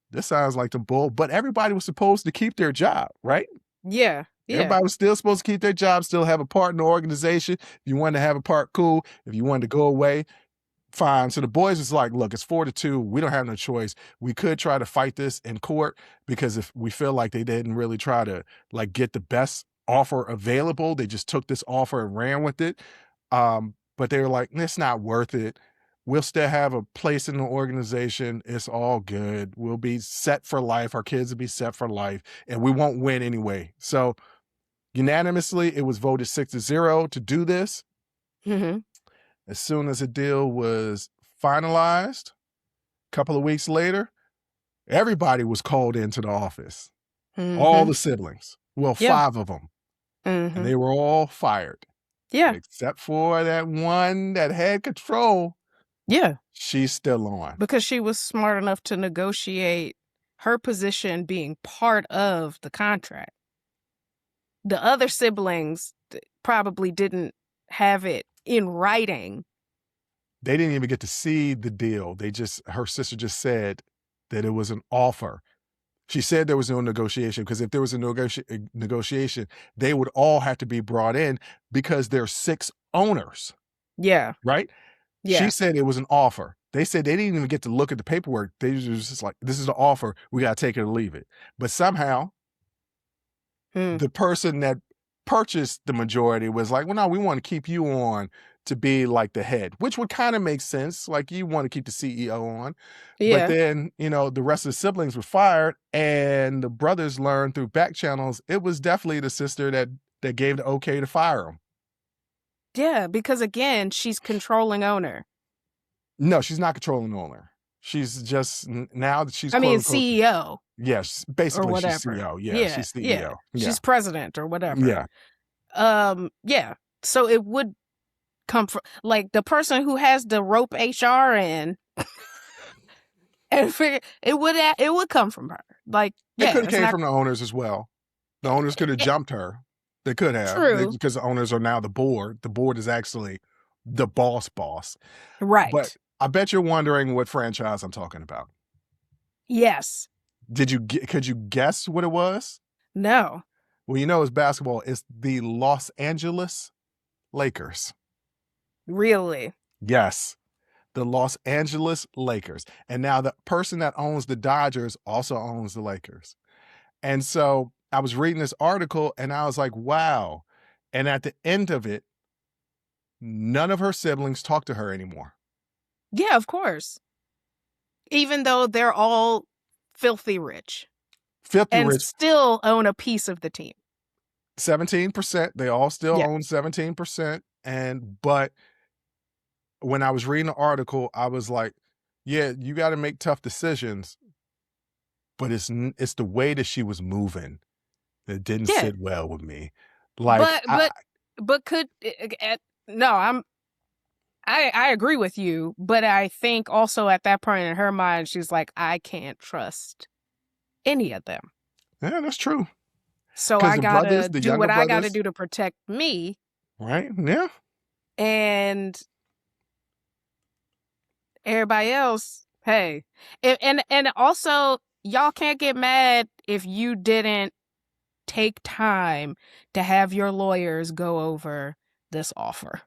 this sounds like the bull, but everybody was supposed to keep their job, right? Yeah. Yeah. Everybody was still supposed to keep their job, still have a part in the organization. If you wanted to have a part, cool. If you wanted to go away, fine. So the boys was like, look, it's 4-2. We don't have no choice. We could try to fight this in court because if we feel like they didn't really try to get the best offer available, they just took this offer and ran with it. But they were like, it's not worth it. We'll still have a place in the organization. It's all good. We'll be set for life. Our kids will be set for life, and we won't win anyway. So unanimously, it was voted 6-0 to do this. Mm-hmm. As soon as the deal was finalized, a couple of weeks later, everybody was called into the office. Mm-hmm. All the siblings. Well, Yeah. 5 of them. Mm-hmm. And they were all fired. Yeah. Except for that one that had control. Yeah. She's still on. Because she was smart enough to negotiate her position being part of the contract. The other siblings probably didn't have it in writing. They didn't even get to see the deal. Her sister just said that it was an offer. She said there was no negotiation because if there was a negotiation, they would all have to be brought in because there's 6 owners. Yeah. Right? Yeah. She said it was an offer. They said they didn't even get to look at the paperwork. They was just like, this is an offer. We got to take it or leave it. But somehow, the person that purchased the majority was like, well, no, we want to keep you on to be like the head, which would kind of make sense. Like you want to keep the CEO on. Yeah. But then, the rest of the siblings were fired and the brothers learned through back channels, it was definitely the sister that gave the okay to fire him. Yeah, because again, she's controlling owner. No, she's not controlling the owner. She's just now that she's I mean, quote unquote. CEO. Yes, Or basically she's whatever. CEO. Yeah, she's CEO. Yeah. She's president or whatever. Yeah. Yeah. So it would come from like the person who has the rope HR in, and it would come from her. Like, It yeah, could have it's came not from the owners as well. The owners could have jumped her. They could have. true. Because the owners are now the board. The board is actually the boss. Right. But I bet you're wondering what franchise I'm talking about. Yes. Could you guess what it was? No. Well, you know it's basketball. It's the Los Angeles Lakers. Really? Yes. The Los Angeles Lakers. And now the person that owns the Dodgers also owns the Lakers. And so I was reading this article and I was like, wow. And at the end of it, none of her siblings talk to her anymore. Yeah, of course. Even though they're all filthy rich. Filthy rich. Still own a piece of the team. 17%. They all still own 17%. But when I was reading the article, I was like, yeah, you got to make tough decisions. But it's the way that she was moving that didn't sit well with me. Like, but could no, I agree with you, but I think also at that point in her mind, she's like, I can't trust any of them. Yeah, that's true. So I gotta do what I gotta do to protect me. Right? Yeah. And everybody else, hey. And also, y'all can't get mad if you didn't take time to have your lawyers go over this offer.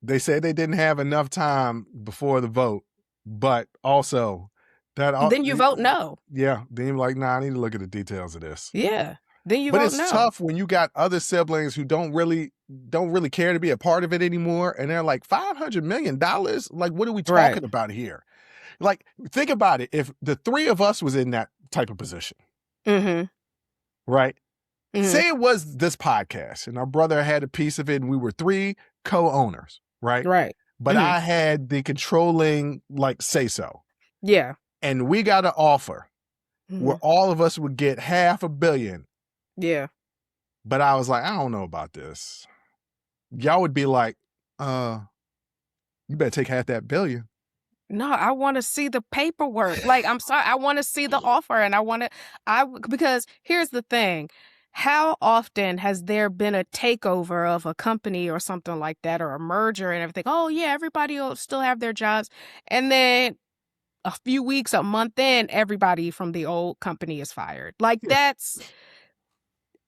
They say they didn't have enough time before the vote, but also then you vote no. Yeah, then you're like, nah, I need to look at the details of this. Yeah, then you vote no. But it's tough when you got other siblings who don't really care to be a part of it anymore, and they're like, $500 million? Like, what are we talking about here? Like, think about it. If the three of us was in that type of position, right? Say it was this podcast, and our brother had a piece of it, and we were three co-owners, right? Right. But I had the controlling, like, say-so. Yeah. And we got an offer where all of us would get $500 million. Yeah. But I was like, I don't know about this. Y'all would be like, you better take half that billion. No, I want to see the paperwork. Like, I'm sorry, I want to see the offer, and because here's the thing. How often has there been a takeover of a company or something like that, or a merger and everything? Oh yeah, everybody will still have their jobs. And then a few weeks, a month in, everybody from the old company is fired. Like, that's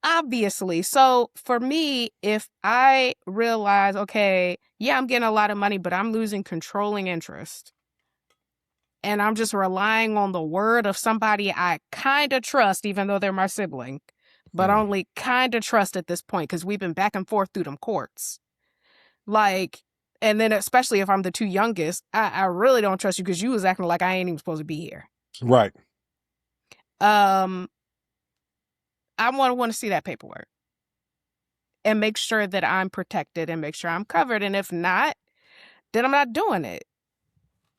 obviously. So for me, if I realize, okay, yeah, I'm getting a lot of money, but I'm losing controlling interest, and I'm just relying on the word of somebody I kind of trust, even though they're my sibling, but only kind of trust at this point because we've been back and forth through them courts. Like, and then especially if I'm the two youngest, I really don't trust you because you was acting like I ain't even supposed to be here. Right. I want to see that paperwork and make sure that I'm protected and make sure I'm covered. And if not, then I'm not doing it.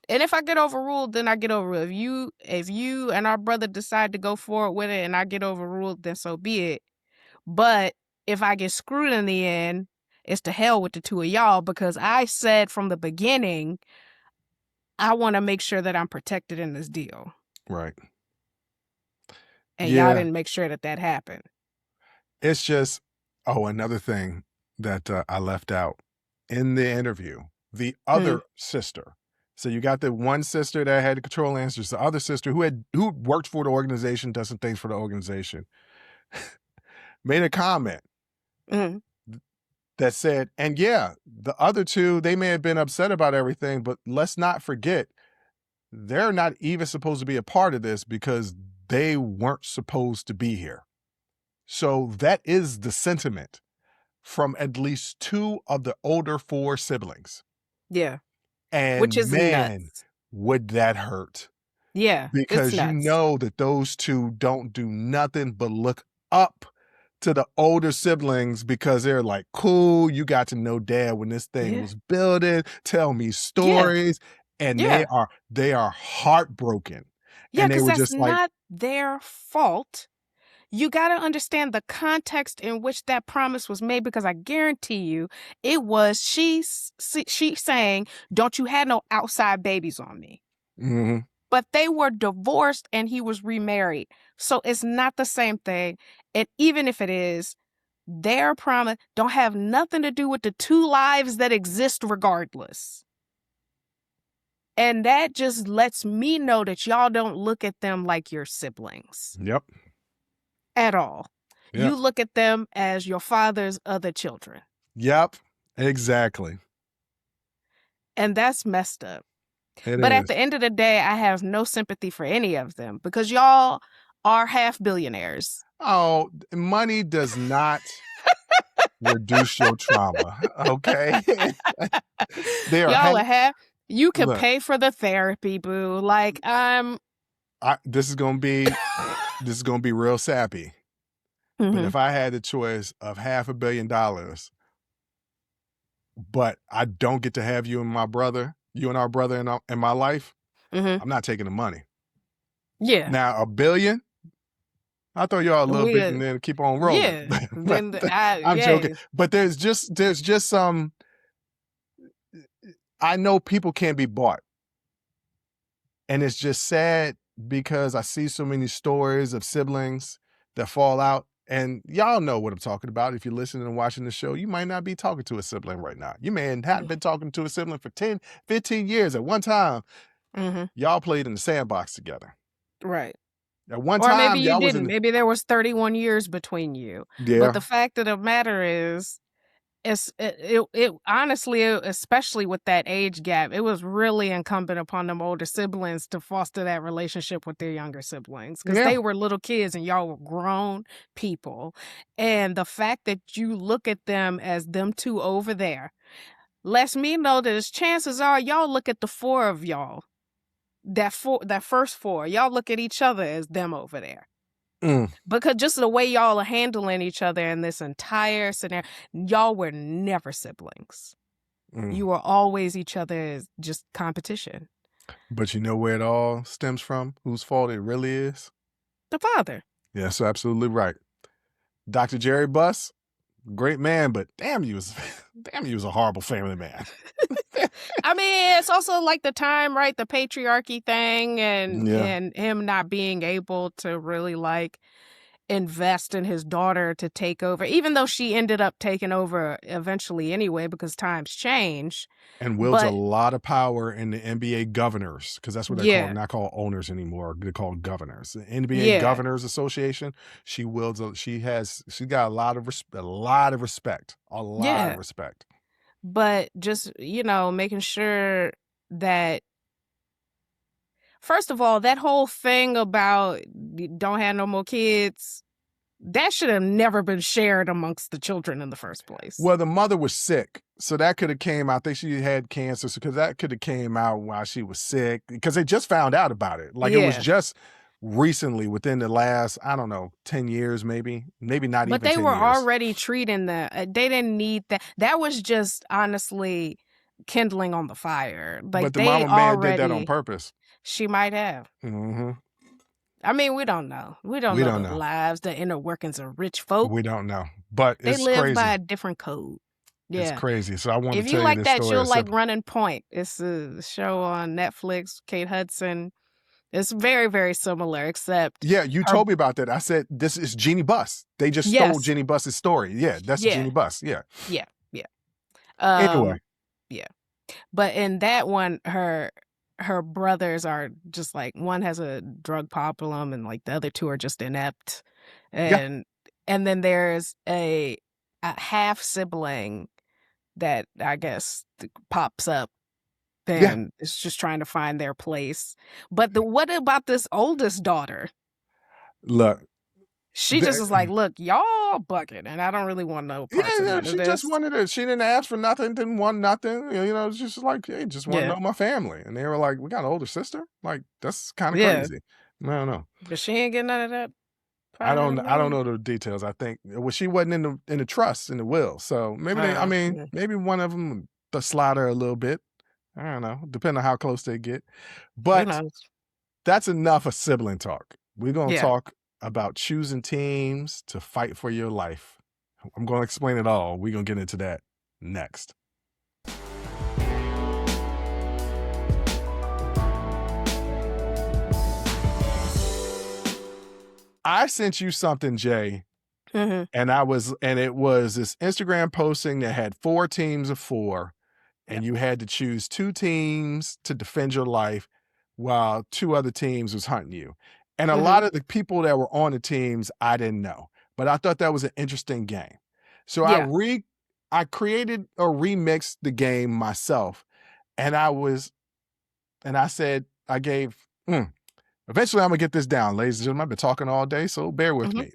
And if I get overruled, then I get overruled. If you and our brother decide to go forward with it and I get overruled, then so be it. But if I get screwed in the end, it's to hell with the two of y'all, because I said from the beginning, I want to make sure that I'm protected in this deal. Right. And y'all didn't make sure that happened. It's just, another thing that I left out in the interview, the other sister. So you got the one sister that had control answers, the other sister who worked for the organization, does some things for the organization, made a comment that said, and yeah, the other two, they may have been upset about everything, but let's not forget, they're not even supposed to be a part of this because they weren't supposed to be here. So that is the sentiment from at least two of the older four siblings. Yeah. And which is man, nuts. Would that hurt? Yeah. Because you know that those two don't do nothing but look up to the older siblings because they're like, cool, you got to know dad when this thing was building, tell me stories. and Yeah. they are heartbroken. Yeah, And they because were that's just like, not their fault. You got to understand the context in which that promise was made, because I guarantee you it was she saying, don't you have no outside babies on me. mm-hmm. But they were divorced and he was remarried. So it's not the same thing. And even if it is, their promise don't have nothing to do with the two lives that exist regardless. And that just lets me know that y'all don't look at them like your siblings. Yep. At all. Yep. You look at them as your father's other children. Yep. Exactly. And that's messed up. But at the end of the day, I have no sympathy for any of them because y'all are half billionaires. Oh, money does not reduce your trauma. Okay. Y'all are half. You can Look, pay for the therapy, boo. Like this is gonna be real sappy. Mm-hmm. But if I had the choice of $500 million, but I don't get to have you and our brother in my life, mm-hmm. I'm not taking the money. Yeah. Now $1 billion, I'll throw y'all a little bit and then keep on rolling. Yeah. I'm joking. But there's just some. I know people can't be bought, and it's just sad because I see so many stories of siblings that fall out. And y'all know what I'm talking about. If you're listening and watching the show, you might not be talking to a sibling right now. You may not been talking to a sibling for 10, 15 years at one time. Mm-hmm. Y'all played in the sandbox together. Right. At one or time, maybe you y'all didn't. Maybe there was 31 years between you. Yeah. But the fact of the matter is, it honestly, especially with that age gap, it was really incumbent upon them older siblings to foster that relationship with their younger siblings, because they were little kids and y'all were grown people. And the fact that you look at them as them two over there lets me know that as chances are y'all look at the four of y'all, that first four, y'all look at each other as them over there. Because just the way y'all are handling each other in this entire scenario, y'all were never siblings. You were always each other's just competition. But you know where it all stems from? Whose fault it really is? The father. Yes, absolutely right. Dr. Jerry Buss, great man, but damn, he was a horrible family man. I mean, it's also like the time, right? The patriarchy thing and him not being able to really like invest in his daughter to take over, even though she ended up taking over eventually anyway because times change. And wields a lot of power in the NBA governors, because that's what they're called, not called owners anymore. They're called governors. The NBA Governors Association, she got a lot of respect. But just, making sure that, first of all, that whole thing about don't have no more kids, that should have never been shared amongst the children in the first place. Well, the mother was sick, so that could have came out. I think she had cancer, because that could have came out while she was sick, because they just found out about it. Like it was just recently, within the last, I don't know, 10 years, maybe not even 10 years. But they were already treating they didn't need that. That was just honestly kindling on the fire. Like, but the mama man did that on purpose. She might have. Mm-hmm. I mean, we don't know. We don't know the lives, the inner workings of rich folk. We don't know. But they live by a different code. Yeah. It's crazy. So I want to tell you this story. If you like that, you'll like Running Point. It's a show on Netflix, Kate Hudson. It's very, very similar, except... Yeah, you told me about that. I said, this is Jeannie Buss. They just stole Jeannie Buss's story. Yeah, that's Jeannie Buss. Yeah. Yeah. Anyway. Yeah. But in that one, her brothers are just like, one has a drug problem and like the other two are just inept. And then there's a half sibling that I guess pops up and it's just trying to find their place. But what about this oldest daughter? Look, she just is like, look, y'all bucket, and I don't really want no parts of none of this. Just wanted it. She didn't ask for nothing, didn't want nothing. It's just like, hey, just want to know my family. And they were like, we got an older sister? Like, that's kind of crazy. I don't know. But she ain't getting none of that. I don't know the details. I think she wasn't in the trust, in the will. So maybe maybe one of them slide her a little bit. I don't know, depending on how close they get. Who But knows? that's enough of sibling talk. We're going to Yeah. talk about choosing teams to fight for your life. I'm going to explain it all. We're going to get into that next. I sent you something, Jay, Mm-hmm. and it was this Instagram posting that had 4 teams of 4, and Yep. you had to choose 2 teams to defend your life while 2 other teams was hunting you. And a lot of the people that were on the teams, I didn't know, but I thought that was an interesting game. So Yeah. I created or remixed the game myself, and I said, eventually I'm gonna get this down, ladies and gentlemen. I've been talking all day, so bear with me.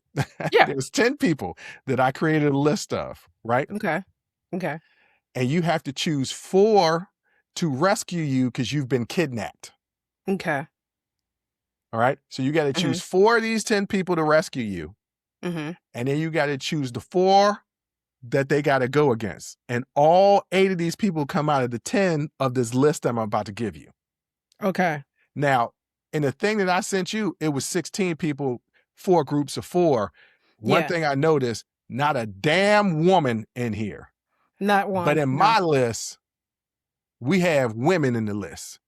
Yeah. There's 10 people that I created a list of, right? Okay. And you have to choose 4 to rescue you because you've been kidnapped. Okay. All right. So you got to choose 4 of these 10 people to rescue you. Mm-hmm. And then you got to choose the 4 that they got to go against. And all 8 of these people come out of the 10 of this list I'm about to give you. Okay. Now, in the thing that I sent you, it was 16 people, 4 groups of 4. One thing I noticed, not a damn woman in here. Not one. But in my list, we have women in the list.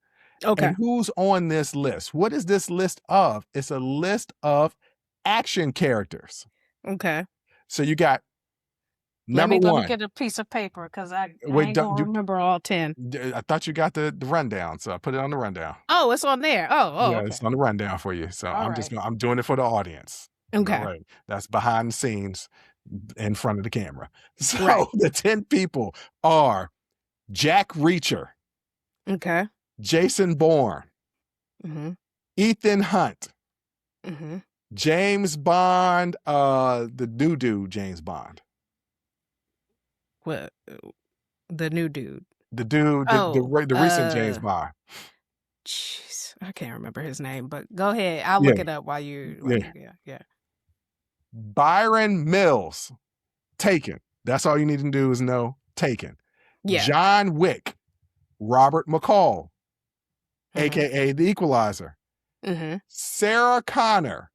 Okay. And who's on this list? What is this list of? It's a list of action characters. Okay. So you got number 1. Let me get a piece of paper because I ain't gonna remember all 10. I thought you got the rundown, so I put it on the rundown. Oh, it's on there. Oh, yeah, okay. It's on the rundown for you. So All I'm doing it for the audience. Okay. All right. That's behind the scenes in front of the camera. So the 10 people are Jack Reacher. Okay. Jason Bourne. Mm-hmm. Ethan Hunt. Mm-hmm. James Bond, the new dude, James Bond. What? The new dude. The dude, the recent James Bond. Jeez, I can't remember his name, but go ahead. I'll look it up while you. Yeah. Byron Mills, Taken. That's all you need to do is know Taken. Yeah. John Wick, Robert McCall, aka the Equalizer. Mm-hmm. Sarah Connor.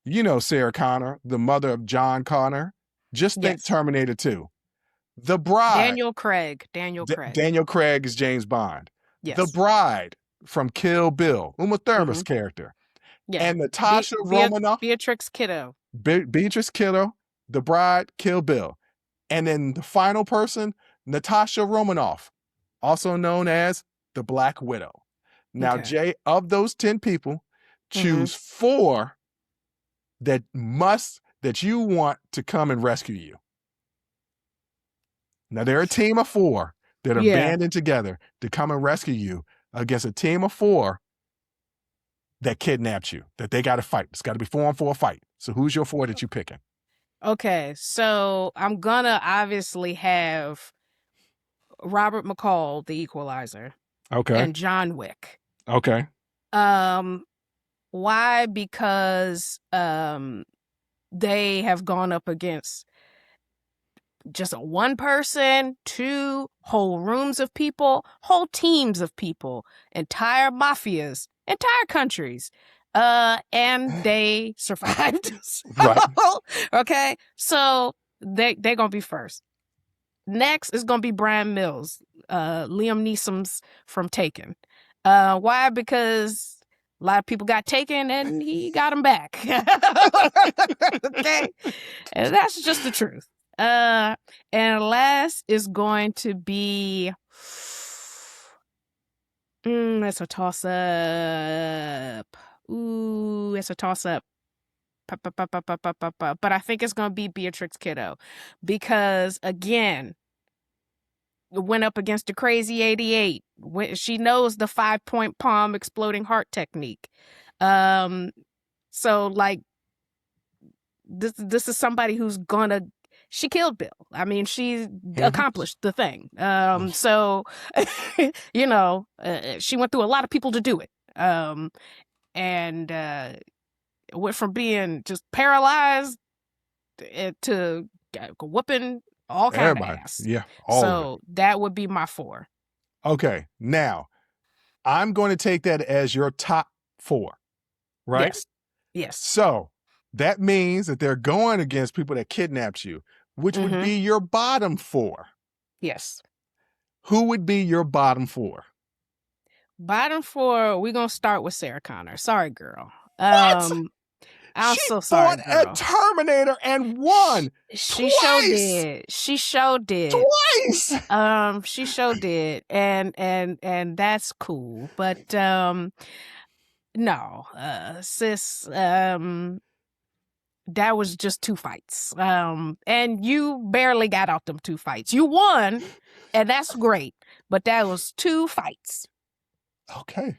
You know Sarah Connor, the mother of John Connor. Just think Terminator 2. The Bride. Daniel Craig. Daniel Craig is James Bond. Yes. The Bride from Kill Bill. Uma Thurman's character. Yeah. And Natasha Romanoff. Beatrix Kiddo. Beatrix Kiddo. The Bride, Kill Bill. And then the final person, Natasha Romanoff, also known as the Black Widow. Now, Jay, of those 10 people, choose 4 that you want to come and rescue you. Now, they're a team of 4 that are banding together to come and rescue you against a team of 4 that kidnapped you, that they got to fight. It's got to be 4 on 4 fight. So who's your 4 that you're picking? Okay, so I'm gonna obviously have Robert McCall, the Equalizer. Okay. And John Wick. Okay. Why? Because they have gone up against just one person, 2 whole rooms of people, whole teams of people, entire mafias, entire countries. And they survived. Okay. So they're gonna be first. Next is gonna be Brian Mills, Liam Neeson's from Taken. Why? Because a lot of people got taken and he got them back. Okay. And that's just the truth. And last is going to be it's a toss up. Ooh, it's a toss up. But I think it's going to be Beatrix Kiddo because, again, went up against the crazy 88. She knows the 5-point palm exploding heart technique. So, like, this is somebody who's gonna. She killed Bill. I mean, she accomplished the thing. So, you know, she went through a lot of people to do it. And went from being just paralyzed to whooping all kind of ass. Yeah. So that would be my 4. Okay. Now, I'm going to take that as your top 4, right? Yes. So that means that they're going against people that kidnapped you, which would be your bottom 4. Yes. Who would be your bottom 4? Bottom 4, we're going to start with Sarah Connor. Sorry, girl. What? I'm She so sorry, fought girl. a Terminator and won. She twice. sure did. She sure did. Twice. She sure did. And that's cool. But no, sis, that was just 2 fights. And you barely got out them 2 fights. You won, and that's great. But that was 2 fights. Okay.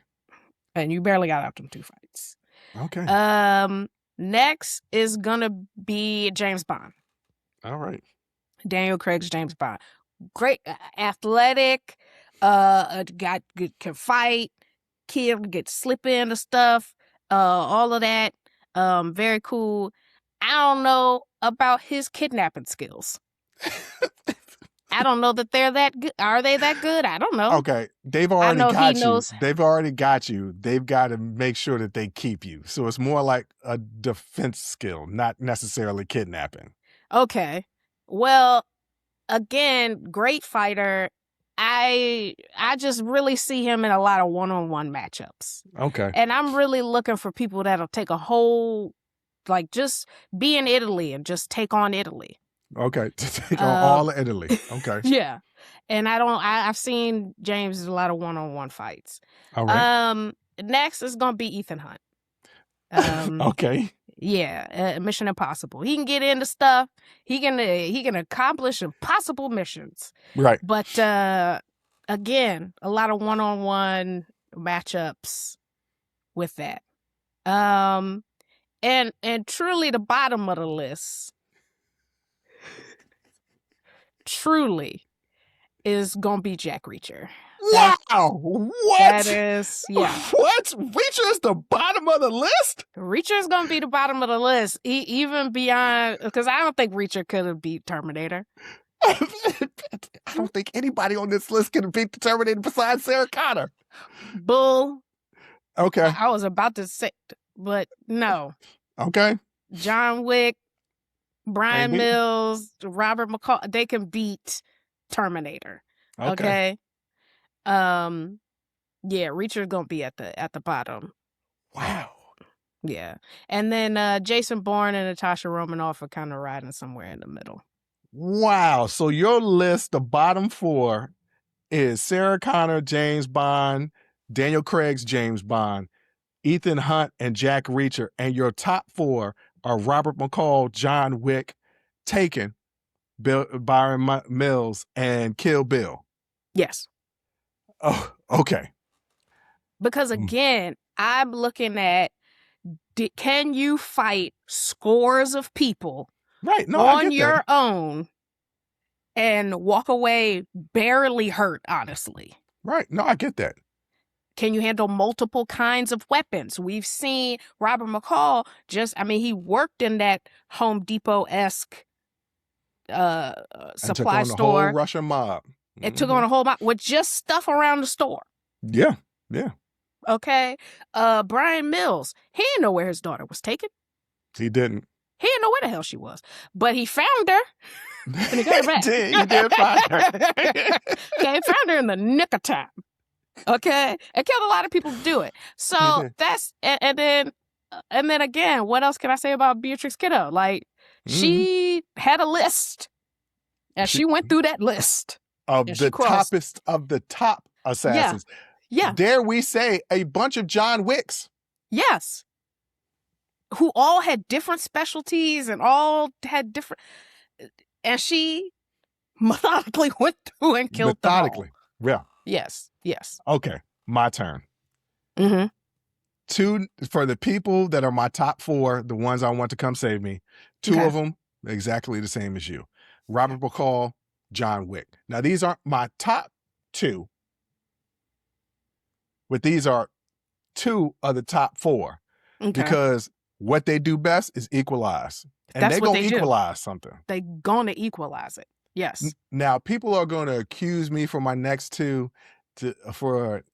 And you barely got out them 2 fights. Okay. Next is gonna be James Bond. All right. Daniel Craig's James Bond. Great, athletic, can fight, get slip into stuff, all of that. Very cool. I don't know about his kidnapping skills. I don't know that they're that good. Are they that good? I don't know. Okay. They've already got you. They've already got you. They've got to make sure that they keep you. So it's more like a defense skill, not necessarily kidnapping. Okay. Well, again, great fighter. I just really see him in a lot of one-on-one matchups. Okay. And I'm really looking for people that'll take a whole, like, just be in Italy and just take on Italy. Okay, to take on all of Italy. Okay. Yeah. And I've seen James in a lot of one-on-one fights. All right. Next is going to be Ethan Hunt. Okay. Yeah, Mission Impossible. He can get into stuff. He can accomplish impossible missions. Right. But again, a lot of one-on-one matchups with that. And truly the bottom of the list truly is gonna be Jack Reacher. Wow! What? That is, yeah. What? Reacher is the bottom of the list? Reacher is gonna be the bottom of the list, even beyond, because I don't think Reacher could have beat Terminator. I don't think anybody on this list can beat the Terminator besides Sarah Connor. Bull. Okay. I was about to say, but no. Okay. John Wick, Brian Mills, Robert McCall, they can beat Terminator. Okay. Yeah, Reacher's gonna be at the bottom. Wow. Yeah. And then Jason Bourne and Natasha Romanoff are kind of riding somewhere in the middle. Wow. So your list, the bottom 4 is Sarah Connor, James Bond, Daniel Craig's James Bond, Ethan Hunt, and Jack Reacher. And your top 4 are Robert McCall, John Wick, Taken, Byron Mills, and Kill Bill. Yes. Oh, okay. Because again, I'm looking at, can you fight scores of people on your own and walk away barely hurt, honestly? Right. No, I get that. Can you handle multiple kinds of weapons? We've seen Robert McCall he worked in that Home Depot-esque supply store. The whole Russian mob. It took on a whole mob with just stuff around the store. Yeah. Yeah. Okay. Brian Mills, he didn't know where his daughter was taken. He didn't. He didn't know where the hell she was. But he found her. And he got her back. He did find her. Okay, he found her in the nick of time. Okay, it killed a lot of people to do it. So that's and then again, what else can I say about Beatrix Kiddo? Like, she had a list, and she went through that list of the toppest of the top assassins. Yeah. Dare we say a bunch of John Wicks? Yes, who all had different specialties and all had different, and she methodically went through and killed them all. Yeah. Yes. Okay, my turn. Mm-hmm. 2 for the people that are my top 4, the ones I want to come save me. 2 of them exactly the same as you. Robert McCall, John Wick. Now these aren't my top 2, but these are 2 of the top 4 because what they do best is equalize, and they're gonna equalize something. They're gonna equalize it. Yes. Now, people are going to accuse me for my next 2 for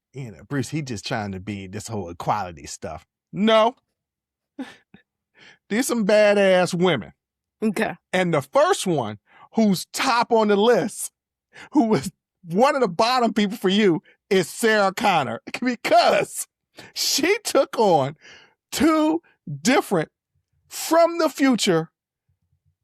Bruce, he just trying to be this whole equality stuff. No. These some badass women. Okay. And the first one, who's top on the list, who was one of the bottom people for you, is Sarah Connor, because she took on 2 different from the future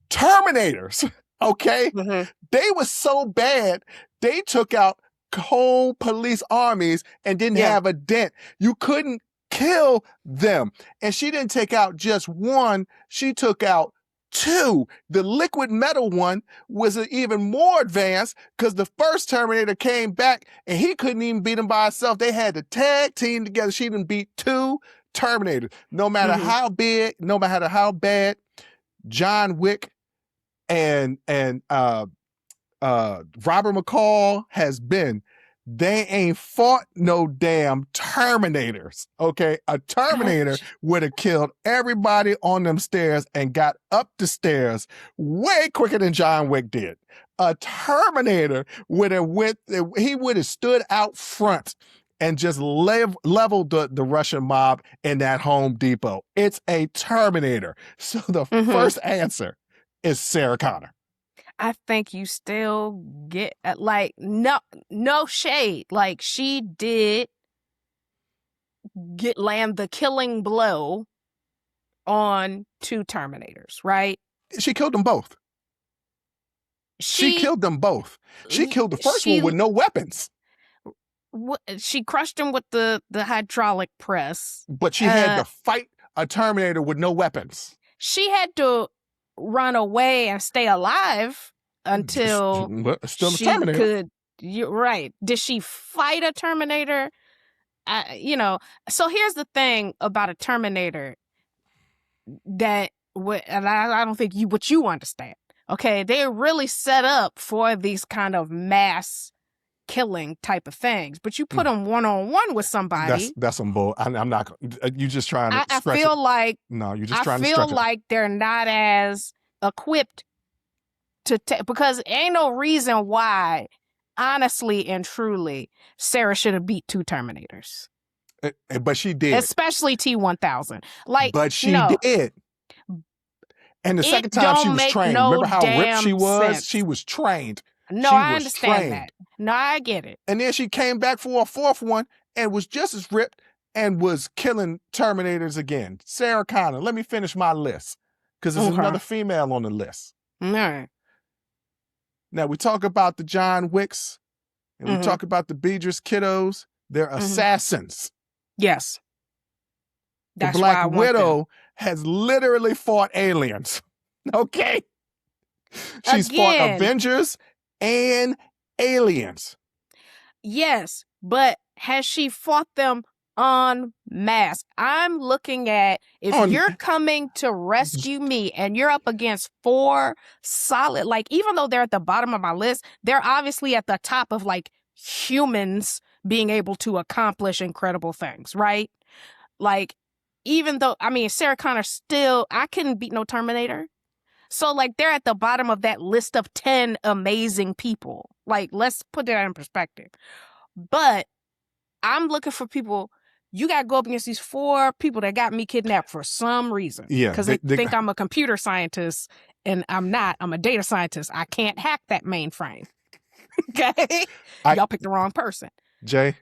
Terminators. Okay? Mm-hmm. They were so bad, they took out whole police armies and didn't have a dent. You couldn't kill them. And she didn't take out just one, she took out 2. The liquid metal one was even more advanced because the first Terminator came back and he couldn't even beat him by himself. They had to tag team together. She didn't beat 2 Terminators. No matter how big, no matter how bad John Wick and Robert McCall has been, they ain't fought no damn Terminators, okay? A Terminator would have killed everybody on them stairs and got up the stairs way quicker than John Wick did. A Terminator would have stood out front and just leveled the Russian mob in that Home Depot. It's a Terminator. So the first answer is Sarah Connor. I think you still get like no shade. Like she did land the killing blow on 2 Terminators, right? She killed them both. She killed them both. She killed the first one with no weapons. She crushed him with the hydraulic press. But she had to fight a Terminator with no weapons. She had to run away and stay alive until still she a Terminator. could. You're right. Did she fight a Terminator? So here's the thing about a Terminator and I don't think what you understand. Okay, they're really set up for these kind of mass killing type of things, but you put them one-on-one with somebody. That's some bull. I'm not. You just trying to. I feel like no. You're just trying to. I feel like they're not as equipped to because ain't no reason why, honestly and truly, Sarah should have beat 2 Terminators. But she did, especially T-1000. But she did. And the second time she was trained. Remember how ripped she was? Sense. She was trained. No, I understand that. No, I get it. And then she came back for a 4th one and was just as ripped and was killing Terminators again. Sarah Connor. Let me finish my list because there's another female on the list. All right. Now, we talk about the John Wicks and we talk about the Beatrice Kiddos. They're assassins. Yes. The Black Widow has literally fought aliens. Okay? She's fought Avengers and aliens. Yes, but has she fought them en masse? I'm looking at if you're coming to rescue me and you're up against 4 solid, like even though they're at the bottom of my list, they're obviously at the top of like humans being able to accomplish incredible things, right? Like even though, I mean, Sarah Connor still, I couldn't beat no Terminator. So, like, they're at the bottom of that list of 10 amazing people. Like, let's put that in perspective. But I'm looking for people, you got to go up against these 4 people that got me kidnapped for some reason. Yeah. Because they think I'm a computer scientist, and I'm not. I'm a data scientist. I can't hack that mainframe. Okay? Y'all picked the wrong person. Jay.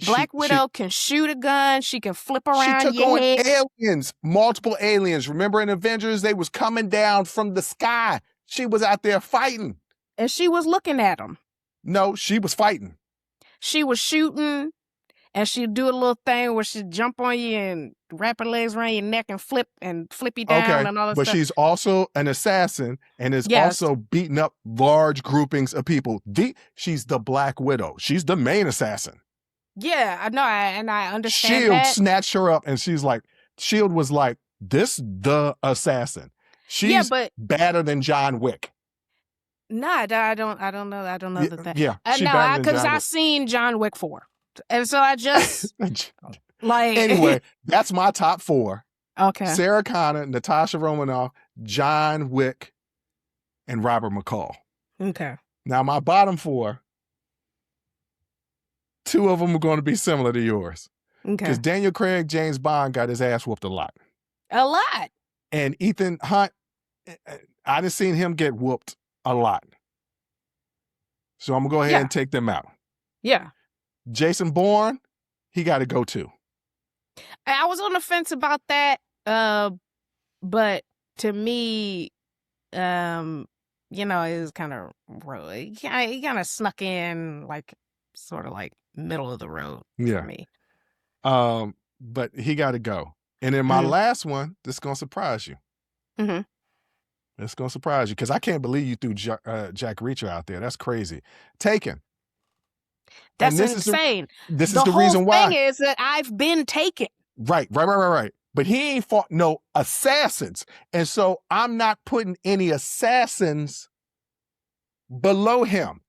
Black Widow can shoot a gun. She can flip around. She took on aliens, multiple aliens. Remember in Avengers, they was coming down from the sky. She was out there fighting. And she was looking at them. No, she was fighting. She was shooting, and she'd do a little thing where she'd jump on you and wrap her legs around your neck and flip you down and all that stuff. But she's also an assassin and is also beating up large groupings of people. She's the Black Widow. She's the main assassin. Yeah, I know, and I understand that. SHIELD snatched her up, and she's like, SHIELD was like, this the assassin. She's better than John Wick. Nah, I don't know that. Yeah, no, because I seen John Wick 4, and so I just like. Anyway, that's my top 4. Okay. Sarah Connor, Natasha Romanoff, John Wick, and Robert McCall. Okay. Now my bottom 4. two of them are going to be similar to yours. Okay. Because Daniel Craig, James Bond got his ass whooped a lot. A lot. And Ethan Hunt, I done seen him get whooped a lot. So I'm going to go ahead and take them out. Yeah. Jason Bourne, he got to go too. I was on the fence about that. But to me, it was kind of road. He kind of snuck in, like, sort of like middle of the road for me. But he got to go. And then my last one, this is going to surprise you. Mm-hmm. It's going to surprise you because I can't believe you threw Jack Reacher out there. That's crazy. Taken. That's insane. This is the reason why. The whole thing is that I've been taken. Right. But he ain't fought no assassins. And so I'm not putting any assassins below him.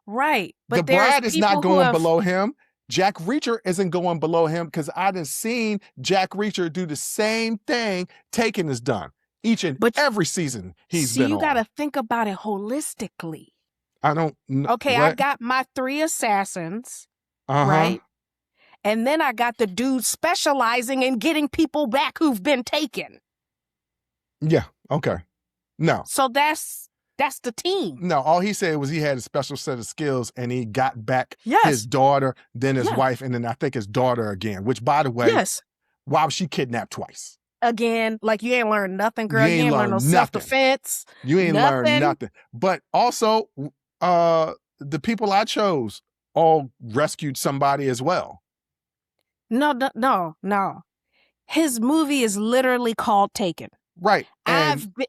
Right. But the Brad is not going below him. Jack Reacher isn't going below him because I done seen Jack Reacher do the same thing Taken has done each and every season he's been on. You got to think about it holistically. I don't know. Okay, I got my 3 assassins, right? And then I got the dude specializing in getting people back who've been taken. Yeah, okay. No. So that's the team. No, all he said was he had a special set of skills and he got back his daughter, then his wife, and then I think his daughter again, which, by the way, why was she kidnapped twice? Again, like you ain't learned nothing, girl. You ain't learned no self-defense. You ain't learned nothing. But also, the people I chose all rescued somebody as well. No. His movie is literally called Taken. Right.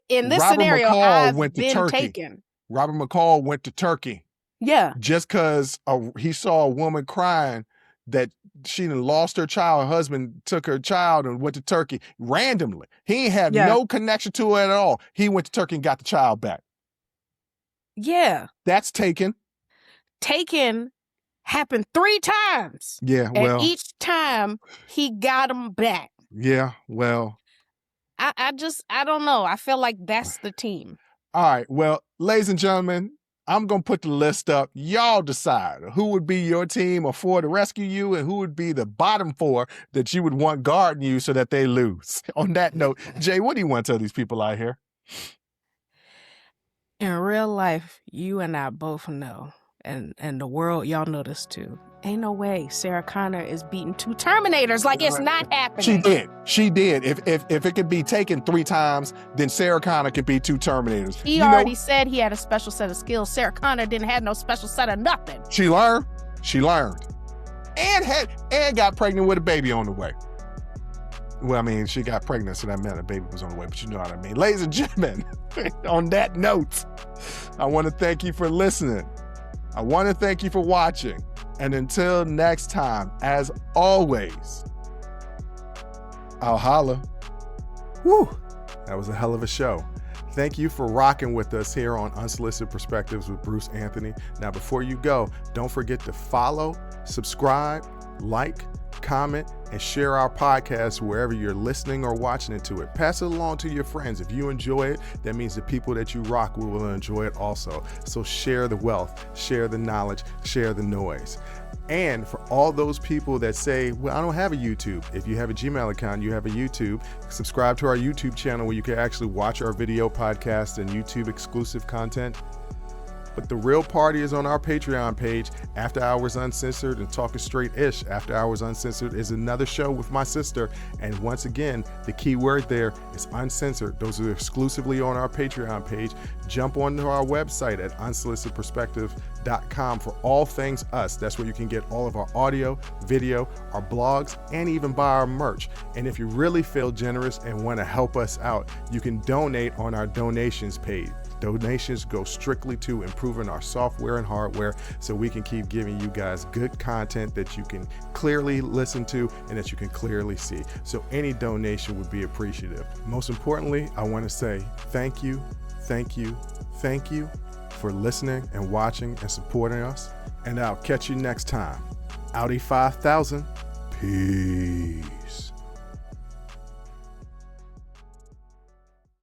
In this scenario, I've been Turkey. taken. Robert McCall went to Turkey. Yeah. Just because he saw a woman crying that she done lost her child, her husband took her child and went to Turkey randomly. He ain't have no connection to it at all. He went to Turkey and got the child back. Yeah. That's Taken. Taken happened 3 times. Yeah, well. And each time he got him back. Yeah, well. I don't know. I feel like that's the team. All right. Well, ladies and gentlemen, I'm going to put the list up. Y'all decide who would be your team of 4 to rescue you and who would be the bottom 4 that you would want guarding you so that they lose. On that note, Jay, what do you want to tell these people out here? In real life, you and I both know, and the world, y'all know this too. Ain't no way Sarah Connor is beating 2 Terminators. Like, it's not happening. She did. If it could be taken 3 times, then Sarah Connor could be 2 Terminators. He already said he had a special set of skills. Sarah Connor didn't have no special set of nothing. She learned. And got pregnant with a baby on the way. Well, I mean, she got pregnant, so that meant a baby was on the way, but you know what I mean. Ladies and gentlemen, on that note, I want to thank you for listening. I want to thank you for watching. And until next time, as always, I'll holla. Woo! That was a hell of a show. Thank you for rocking with us here on Unsolicited Perspectives with Bruce Anthony. Now, before you go, don't forget to follow, subscribe, like, comment, and share our podcast wherever you're listening or watching it to it. Pass it along to your friends. If you enjoy it, that means the people that you rock with will enjoy it also. So share the wealth, share the knowledge, share the noise. And for all those people that say, well, I don't have a YouTube. If you have a Gmail account, you have a YouTube. Subscribe to our YouTube channel where you can actually watch our video podcast and YouTube exclusive content. But the real party is on our Patreon page, After Hours Uncensored and Talking Straight-ish. After Hours Uncensored is another show with my sister. And once again, the key word there is uncensored. Those are exclusively on our Patreon page. Jump onto our website at unsolicitedperspectives.com for all things us. That's where you can get all of our audio, video, our blogs, and even buy our merch. And if you really feel generous and want to help us out, you can donate on our donations page. Donations go strictly to improving our software and hardware so we can keep giving you guys good content that you can clearly listen to and that you can clearly see. So any donation would be appreciative. Most importantly, I want to say thank you for listening and watching and supporting us. And I'll catch you next time. Audi 5000. Peace.